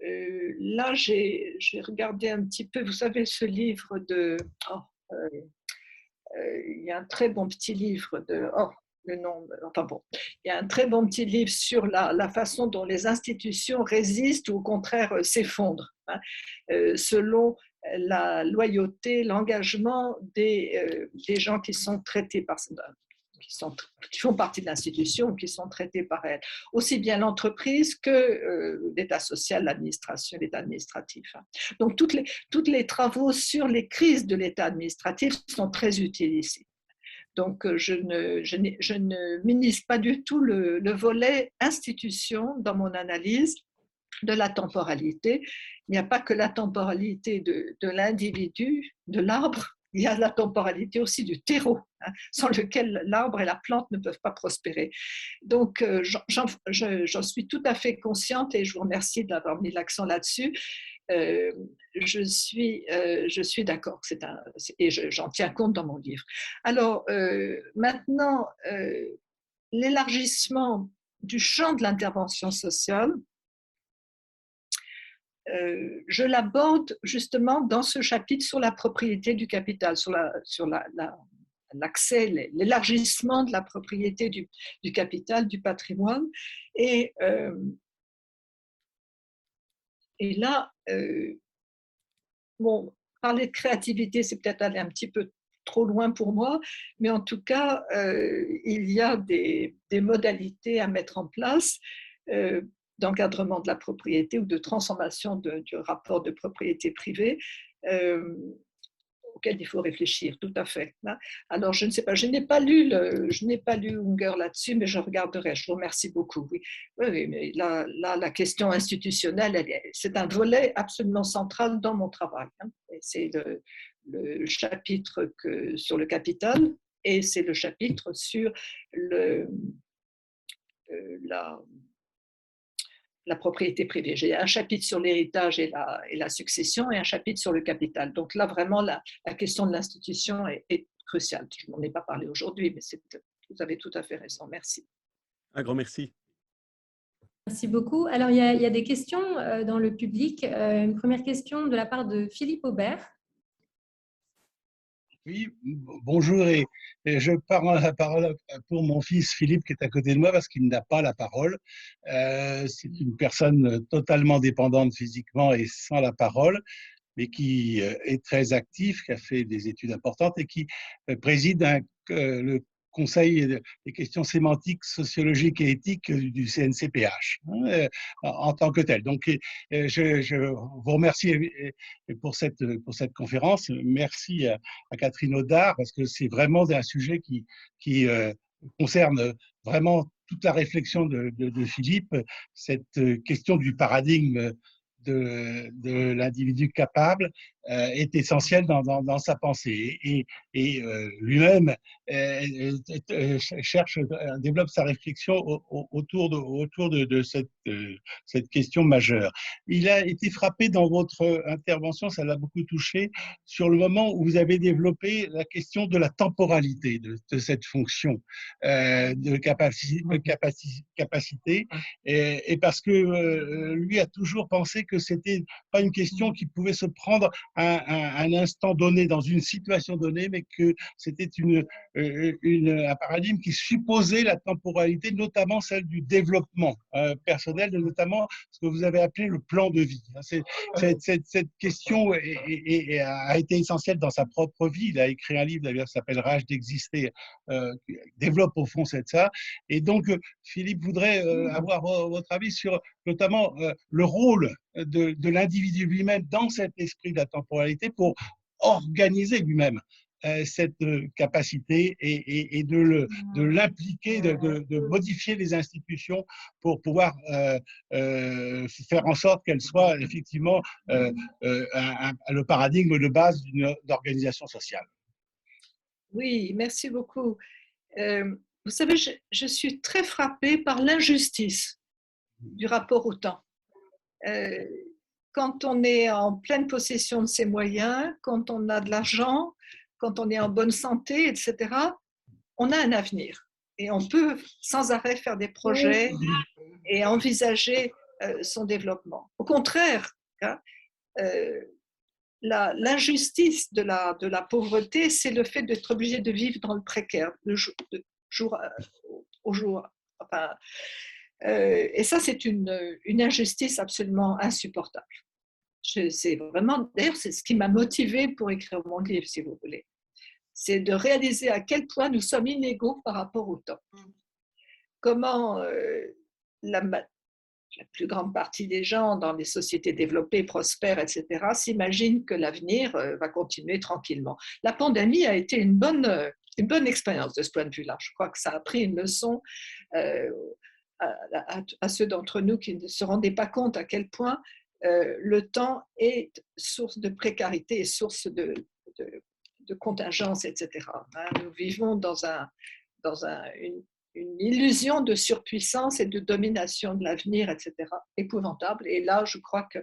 là, j'ai regardé un petit peu, vous savez, ce livre il y a un très bon petit livre le nom, enfin bon, il y a un très bon petit livre sur la façon dont les institutions résistent ou au contraire s'effondrent, hein, selon la loyauté, l'engagement des gens qui sont traités qui font partie de l'institution ou qui sont traités par elle. Aussi bien l'entreprise que l'État social, l'administration, l'État administratif. Hein. Donc, tous les travaux sur les crises de l'État administratif sont très utiles ici. Donc, je ne minimise pas du tout le volet institution dans mon analyse de la temporalité. Il n'y a pas que la temporalité de l'individu, de l'arbre, il y a la temporalité aussi du terreau, hein, sans lequel l'arbre et la plante ne peuvent pas prospérer. Donc, j'en suis tout à fait consciente et je vous remercie d'avoir mis l'accent là-dessus. Je suis d'accord, et j'en tiens compte dans mon livre. Alors, maintenant, l'élargissement du champ de l'intervention sociale, je l'aborde justement dans ce chapitre sur la propriété du capital, sur l'accès, l'élargissement de la propriété du capital, du patrimoine. Et là, bon, parler de créativité, c'est peut-être aller un petit peu trop loin pour moi, mais en tout cas, il y a des modalités à mettre en place d'encadrement de la propriété ou de transformation du rapport de propriété privée auquel il faut réfléchir, tout à fait. Alors, je ne sais pas, je n'ai pas lu Unger là-dessus, mais je regarderai. Je vous remercie beaucoup. Oui, oui, mais là, la question institutionnelle, c'est un volet absolument central dans mon travail. C'est le chapitre sur le capital et c'est le chapitre sur la propriété privée. J'ai un chapitre sur l'héritage et la succession et un chapitre sur le capital. Donc là, vraiment, la question de l'institution est cruciale. Je n'en ai pas parlé aujourd'hui, mais vous avez tout à fait raison. Merci. Un grand merci. Merci beaucoup. Alors, il y a des questions dans le public. Une première question de la part de Philippe Aubert. Oui, bonjour, et je prends la parole pour mon fils Philippe qui est à côté de moi parce qu'il n'a pas la parole. C'est une personne totalement dépendante physiquement et sans la parole, mais qui est très actif, qui a fait des études importantes et qui préside le Conseil des questions sémantiques, sociologiques et éthiques du CNCPH en tant que tel. Donc, je vous remercie pour cette conférence. Merci à Catherine Audard parce que c'est vraiment un sujet qui concerne vraiment toute la réflexion de Philippe, cette question du paradigme de l'individu capable est essentiel dans sa pensée. Et lui-même développe sa réflexion autour de cette question majeure. Il a été frappé dans votre intervention, ça l'a beaucoup touché, sur le moment où vous avez développé la question de la temporalité de cette fonction de capacité et parce que lui a toujours pensé que c'était pas une question qui pouvait se prendre à un instant donné, dans une situation donnée, mais que c'était un paradigme qui supposait la temporalité, notamment celle du développement personnel, notamment ce que vous avez appelé le plan de vie. Cette question a été essentielle dans sa propre vie. Il a écrit un livre d'ailleurs qui s'appelle Rage d'exister, qui développe au fond ça. Et donc, Philippe voudrait avoir votre avis sur notamment le rôle de l'individu lui-même dans cet esprit de la temporalité pour organiser lui-même cette capacité et de l'impliquer, de modifier les institutions pour pouvoir faire en sorte qu'elles soient effectivement le paradigme de base d'une organisation sociale. Oui, merci beaucoup. Vous savez, je suis très frappée par l'injustice du rapport au temps. Quand on est en pleine possession de ses moyens, quand on a de l'argent, quand on est en bonne santé, etc., on a un avenir. Et on peut sans arrêt faire des projets et envisager son développement. Au contraire, l'injustice de la pauvreté, c'est le fait d'être obligé de vivre dans le précaire, de jour au jour. Enfin, et ça, c'est une injustice absolument insupportable. D'ailleurs, c'est ce qui m'a motivée pour écrire mon livre, si vous voulez. C'est de réaliser à quel point nous sommes inégaux par rapport au temps. Comment la plus grande partie des gens dans les sociétés développées, prospères, etc., s'imaginent que l'avenir va continuer tranquillement. La pandémie a été une bonne expérience de ce point de vue-là. Je crois que ça a pris une leçon à ceux d'entre nous qui ne se rendaient pas compte à quel point le temps est source de précarité et source de de contingence, etc. Nous vivons dans une illusion de surpuissance et de domination de l'avenir, etc. Épouvantable. Et là, je crois que...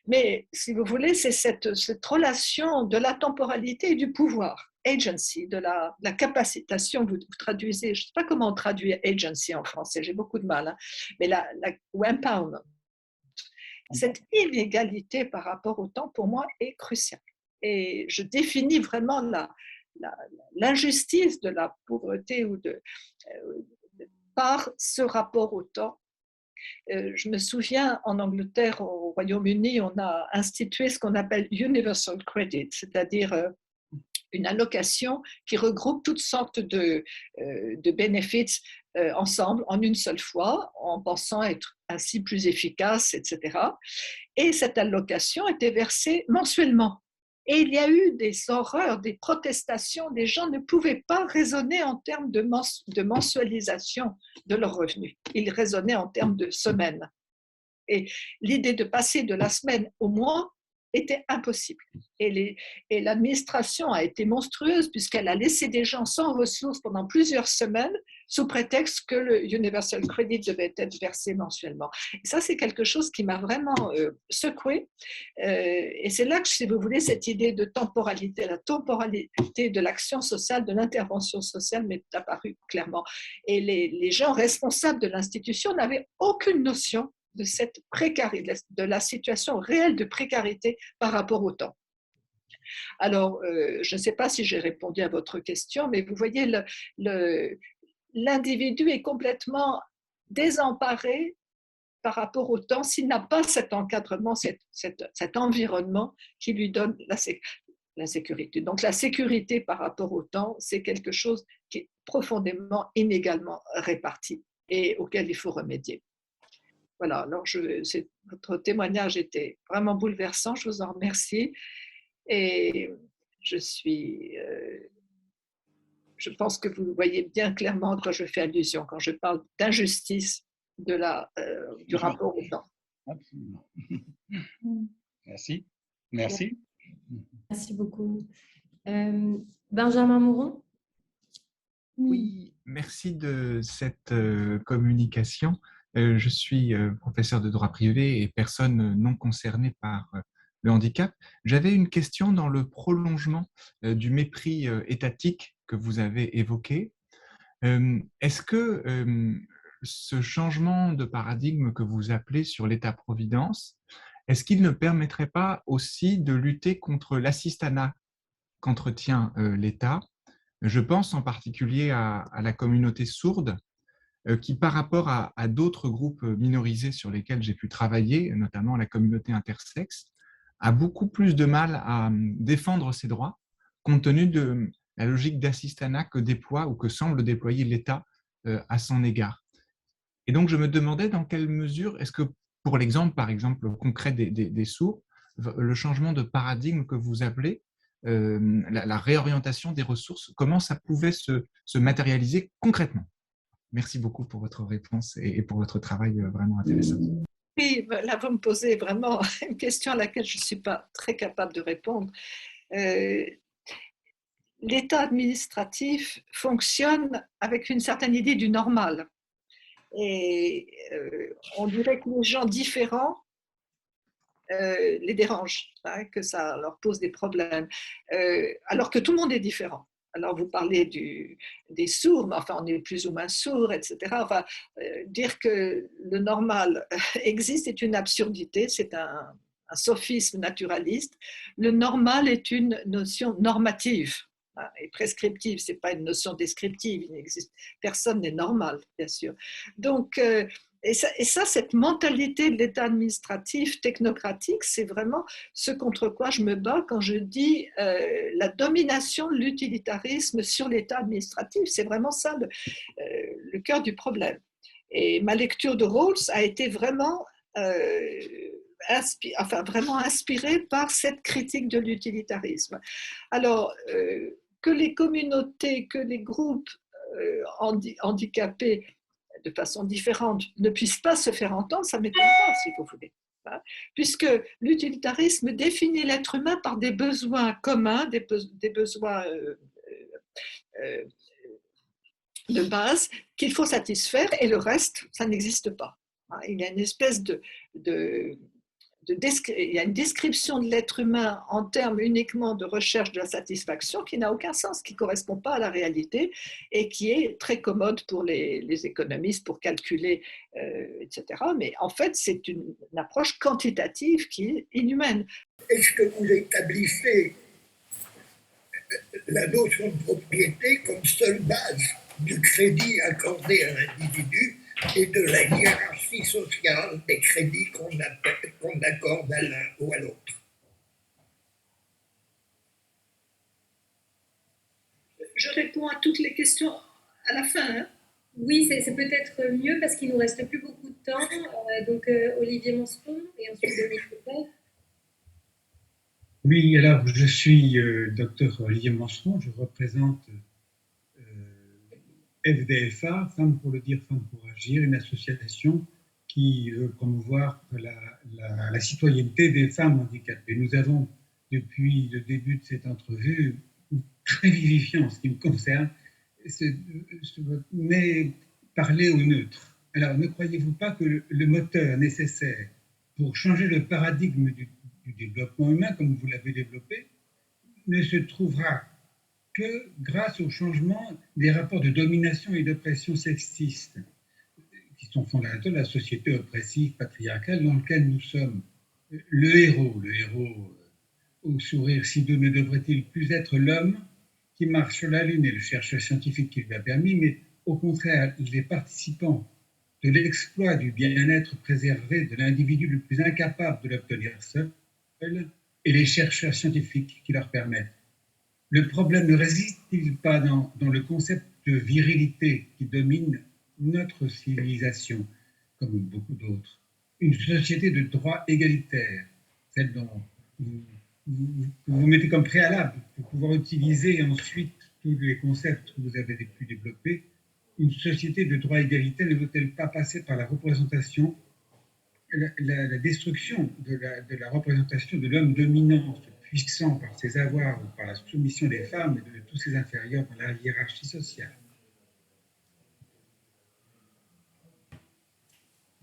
Mais si vous voulez, c'est cette relation de la temporalité et du pouvoir, agency, de la capacitation, vous traduisez, je ne sais pas comment on traduit agency en français, j'ai beaucoup de mal, mais ou empowerment. Cette inégalité par rapport au temps, pour moi, est cruciale. Et je définis vraiment l'injustice de la pauvreté par ce rapport au temps. Je me souviens, en Angleterre, au Royaume-Uni, on a institué ce qu'on appelle Universal Credit, c'est-à-dire une allocation qui regroupe toutes sortes de benefits ensemble en une seule fois, en pensant être ainsi plus efficace, etc. Et cette allocation était versée mensuellement. Et il y a eu des horreurs, des protestations, les gens ne pouvaient pas raisonner en termes de mensualisation de leurs revenus. Ils raisonnaient en termes de semaines. Et l'idée de passer de la semaine au mois était impossible. Et l'administration a été monstrueuse puisqu'elle a laissé des gens sans ressources pendant plusieurs semaines sous prétexte que le Universal Credit devait être versé mensuellement. Et ça, c'est quelque chose qui m'a vraiment secouée. Et c'est là que, si vous voulez, cette idée de temporalité, la temporalité de l'action sociale, de l'intervention sociale m'est apparue clairement. Et les gens responsables de l'institution n'avaient aucune notion de cette précarité, de la situation réelle de précarité par rapport au temps. Alors, je ne sais pas si j'ai répondu à votre question, mais vous voyez, l'individu est complètement désemparé par rapport au temps s'il n'a pas cet encadrement, cet environnement qui lui donne la sécurité. Donc, la sécurité par rapport au temps, c'est quelque chose qui est profondément inégalement réparti et auquel il faut remédier. Voilà, alors votre témoignage était vraiment bouleversant, je vous en remercie. Et je pense que vous voyez bien clairement à quoi je fais allusion quand je parle d'injustice du rapport au temps. Absolument. Merci. Merci. Merci beaucoup. Benjamin Mouron? Oui, merci de cette communication. Je suis professeur de droit privé et personne non concernée par le handicap. J'avais une question dans le prolongement du mépris étatique que vous avez évoqué. Est-ce que ce changement de paradigme que vous appelez sur l'État-providence, est-ce qu'il ne permettrait pas aussi de lutter contre l'assistanat qu'entretient l'État? Je pense en particulier à la communauté sourde qui, par rapport à d'autres groupes minorisés sur lesquels j'ai pu travailler, notamment la communauté intersexe, a beaucoup plus de mal à défendre ses droits compte tenu de la logique d'assistanat que déploie ou que semble déployer l'État à son égard. Et donc, je me demandais dans quelle mesure, est-ce que pour l'exemple, par exemple, concret des sourds, le changement de paradigme que vous appelez, la réorientation des ressources, comment ça pouvait se matérialiser concrètement? Merci beaucoup pour votre réponse et pour votre travail vraiment intéressant. Oui, là, vous me posez vraiment une question à laquelle je ne suis pas très capable de répondre. L'État administratif fonctionne avec une certaine idée du normal. Et on dirait que les gens différents les dérangent, hein, que ça leur pose des problèmes, alors que tout le monde est différent. Alors, vous parlez des sourds, mais enfin, on est plus ou moins sourds, etc. Enfin, dire que le normal existe est une absurdité, c'est un sophisme naturaliste. Le normal est une notion normative et prescriptive, ce n'est pas une notion descriptive. Il n'existe, personne n'est normal, bien sûr. Donc, et ça, cette mentalité de l'État administratif, technocratique, c'est vraiment ce contre quoi je me bats quand je dis la domination de l'utilitarisme sur l'État administratif. C'est vraiment ça le cœur du problème. Et ma lecture de Rawls a été vraiment, vraiment inspirée par cette critique de l'utilitarisme. Alors, que les communautés, que les groupes handicapés de façon différente ne puissent pas se faire entendre, ça ne m'étonne pas, si vous voulez. puisque l'utilitarisme définit l'être humain par des besoins communs, des besoins de base qu'il faut satisfaire, et le reste, ça n'existe pas. Il y a une espèce il y a une description de l'être humain en termes uniquement de recherche de la satisfaction qui n'a aucun sens, qui ne correspond pas à la réalité et qui est très commode pour les économistes pour calculer, etc. Mais en fait, c'est une approche quantitative qui est inhumaine. Est-ce que vous établissez la notion de propriété comme seule base du crédit accordé à l'individu et de la hiérarchie sociale des crédits qu'on accorde à l'un ou à l'autre? Je réponds à toutes les questions à la fin. Hein. Oui, c'est peut-être mieux parce qu'il ne nous reste plus beaucoup de temps. Donc, Olivier Monceron et ensuite Dominique Lefebvre. Oui, alors je suis docteur Olivier Monceron, je représente FDFA, Femmes pour le dire, Femmes pour agir, une association qui veut promouvoir la citoyenneté des femmes handicapées. Nous avons, depuis le début de cette entrevue, très vivifiant en ce qui me concerne, mais parler au neutre. Alors, ne croyez-vous pas que le moteur nécessaire pour changer le paradigme du développement humain, comme vous l'avez développé, ne se trouvera que grâce au changement des rapports de domination et d'oppression sexiste qui sont fondateurs de la société oppressive patriarcale dans laquelle nous sommes. Le héros au sourire si doux ne devrait-il plus être l'homme qui marche sur la Lune et le chercheur scientifique qui lui a permis, mais au contraire, il est participant de l'exploit du bien-être préservé de l'individu le plus incapable de l'obtenir seul et les chercheurs scientifiques qui leur permettent. Le problème ne réside-t-il pas dans le concept de virilité qui domine notre civilisation, comme beaucoup d'autres? Une société de droit égalitaire, celle dont vous mettez comme préalable pour pouvoir utiliser ensuite tous les concepts que vous avez pu développer. Une société de droit égalitaire ne veut-elle pas passer par la représentation, la destruction de la représentation de l'homme dominant, puissant par ses avoirs ou par la soumission des femmes et de tous ses inférieurs dans la hiérarchie sociale?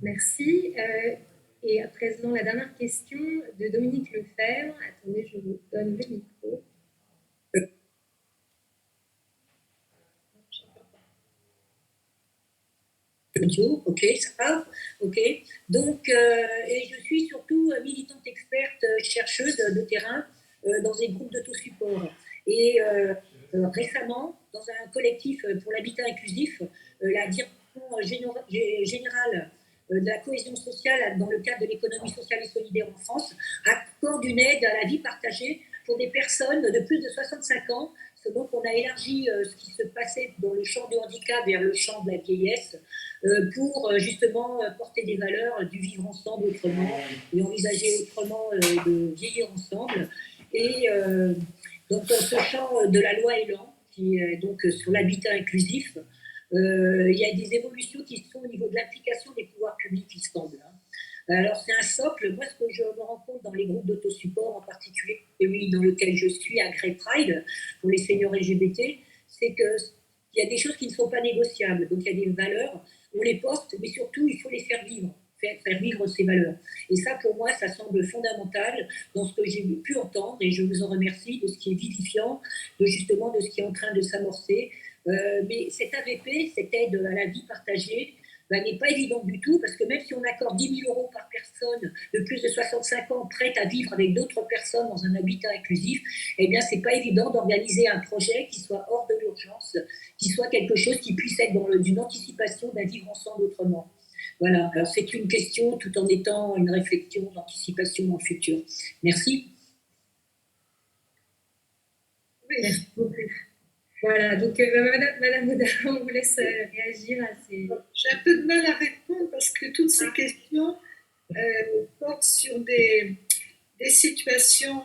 Merci. Et à présent, la dernière question de Dominique Lefebvre. Attendez, je vous donne le micro. Ok, ça va. Ok. Donc, et je suis surtout militante experte, chercheuse de terrain dans des groupes d'autosupport. Et récemment, dans un collectif pour l'habitat inclusif, la direction générale de la cohésion sociale dans le cadre de l'économie sociale et solidaire en France accorde une aide à la vie partagée pour des personnes de plus de 65 ans. Donc, on a élargi ce qui se passait dans le champ du handicap vers le champ de la vieillesse pour justement porter des valeurs du vivre ensemble autrement et envisager autrement de vieillir ensemble. Et donc, dans ce champ de la loi Elan, qui est donc sur l'habitat inclusif, il y a des évolutions qui sont au niveau de l'application des pouvoirs publics, il semble. Alors, c'est un socle. Moi, ce que je me rends compte dans les groupes d'autosupport, en particulier celui dans lequel je suis, à Grey Pride, pour les seniors LGBT, c'est qu'il y a des choses qui ne sont pas négociables. Donc, il y a des valeurs, on les porte, mais surtout, il faut les faire vivre, faire vivre ces valeurs. Et ça, pour moi, ça semble fondamental dans ce que j'ai pu entendre, et je vous en remercie, de ce qui est vivifiant, de justement de ce qui est en train de s'amorcer. Mais cette AVP, cette aide à la vie partagée, n'est pas évidente du tout, parce que même si on accorde 10 000 € par personne de plus de 65 ans prête à vivre avec d'autres personnes dans un habitat inclusif, eh bien, c'est pas évident d'organiser un projet qui soit hors de l'urgence, qui soit quelque chose qui puisse être dans une anticipation d'un vivre ensemble autrement. Voilà, alors c'est une question tout en étant une réflexion d'anticipation dans le futur. Merci. Oui, merci beaucoup. Voilà, donc Madame Baudard, on vous laisse réagir à ces... J'ai un peu de mal à répondre parce que toutes ces questions portent sur des situations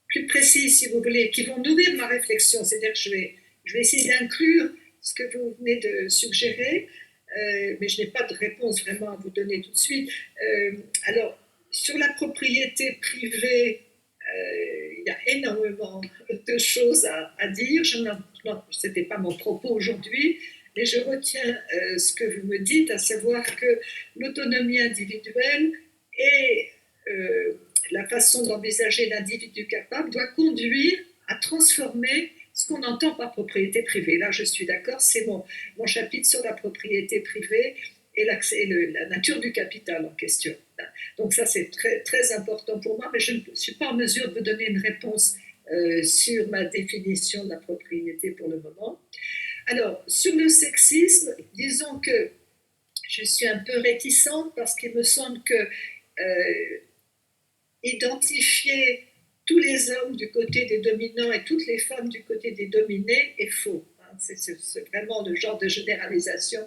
plus précises, si vous voulez, qui vont nourrir ma réflexion. C'est-à-dire que je vais essayer d'inclure ce que vous venez de suggérer. mais je n'ai pas de réponse vraiment à vous donner tout de suite. Alors, sur la propriété privée, il y a énormément de choses à dire. Ce n'était pas mon propos aujourd'hui, mais je retiens ce que vous me dites, à savoir que l'autonomie individuelle et la façon d'envisager l'individu capable doit conduire à transformer ce qu'on entend par propriété privée. Là, je suis d'accord, c'est mon chapitre sur la propriété privée et la nature du capital en question. Donc ça, c'est très, très important pour moi, mais je ne suis pas en mesure de vous donner une réponse sur ma définition de la propriété pour le moment. Alors, sur le sexisme, disons que je suis un peu réticente parce qu'il me semble que identifier tous les hommes du côté des dominants et toutes les femmes du côté des dominés est faux. C'est vraiment le genre de généralisation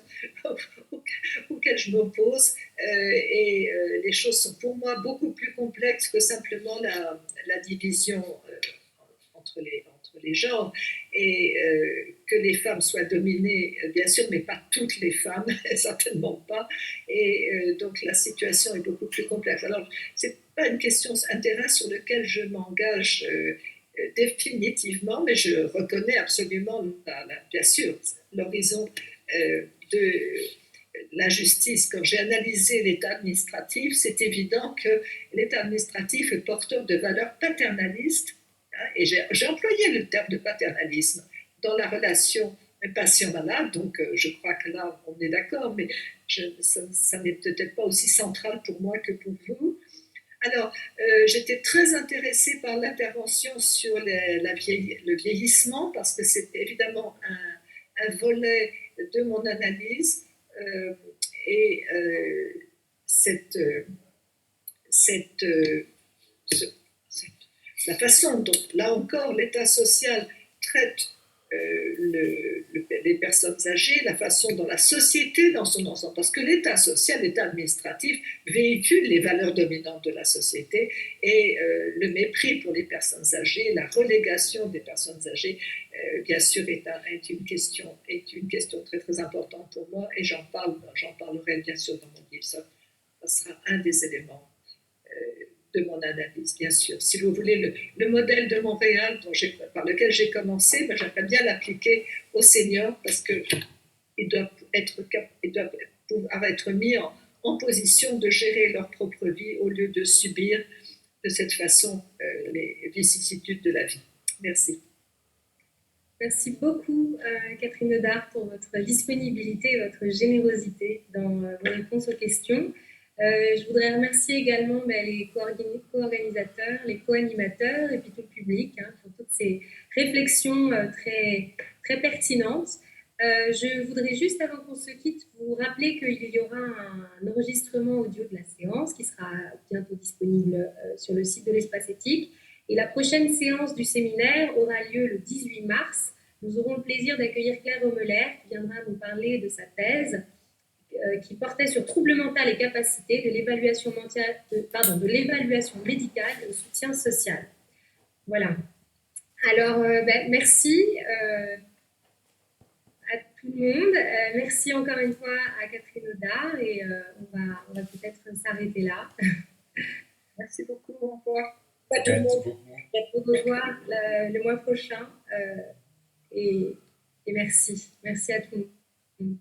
auquel je m'oppose. Et les choses sont pour moi beaucoup plus complexes que simplement la division entre les genres. Et que les femmes soient dominées, bien sûr, mais pas toutes les femmes, certainement pas. Et donc la situation est beaucoup plus complexe. Alors, c'est pas une question intérêt sur lequel je m'engage définitivement, mais je reconnais absolument, bien sûr, l'horizon de la justice. Quand j'ai analysé l'État administratif, c'est évident que l'État administratif est porteur de valeurs paternalistes, et j'ai employé le terme de paternalisme dans la relation patient-malade, donc je crois que là, on est d'accord, mais ça n'est peut-être pas aussi central pour moi que pour vous. Alors, j'étais très intéressée par l'intervention sur le vieillissement, parce que c'est évidemment un volet de mon analyse, et la façon dont, là encore, l'État social traite les personnes âgées, la façon dont la société dans son ensemble, parce que l'État social, l'État administratif véhicule les valeurs dominantes de la société, et le mépris pour les personnes âgées, la relégation des personnes âgées, bien sûr, est une question très très importante pour moi, et j'en parlerai bien sûr dans mon livre. Ça sera un des éléments de mon analyse, bien sûr. Si vous voulez, le modèle de Montréal par lequel j'ai commencé, ben, j'aimerais bien l'appliquer aux seniors, parce qu'ils doivent pouvoir être mis en position de gérer leur propre vie au lieu de subir de cette façon les vicissitudes de la vie. Merci. Merci beaucoup, Catherine Nedard, pour votre disponibilité et votre générosité dans vos réponses aux questions. Je voudrais remercier également les co-organisateurs, les co-animateurs et puis tout le public pour toutes ces réflexions très, très pertinentes. Je voudrais juste, avant qu'on se quitte, vous rappeler qu'il y aura un enregistrement audio de la séance qui sera bientôt disponible sur le site de l'Espace Éthique. Et la prochaine séance du séminaire aura lieu le 18 mars. Nous aurons le plaisir d'accueillir Claire Romeler qui viendra nous parler de sa thèse qui portait sur troubles mentaux et capacités de l'évaluation médicale et au soutien social. Voilà. Alors, merci à tout le monde. Merci encore une fois à Catherine Nedard et on va peut-être s'arrêter là. Merci beaucoup. Au revoir. À tout le monde. Au revoir le mois prochain. Et merci. Merci à tout le monde.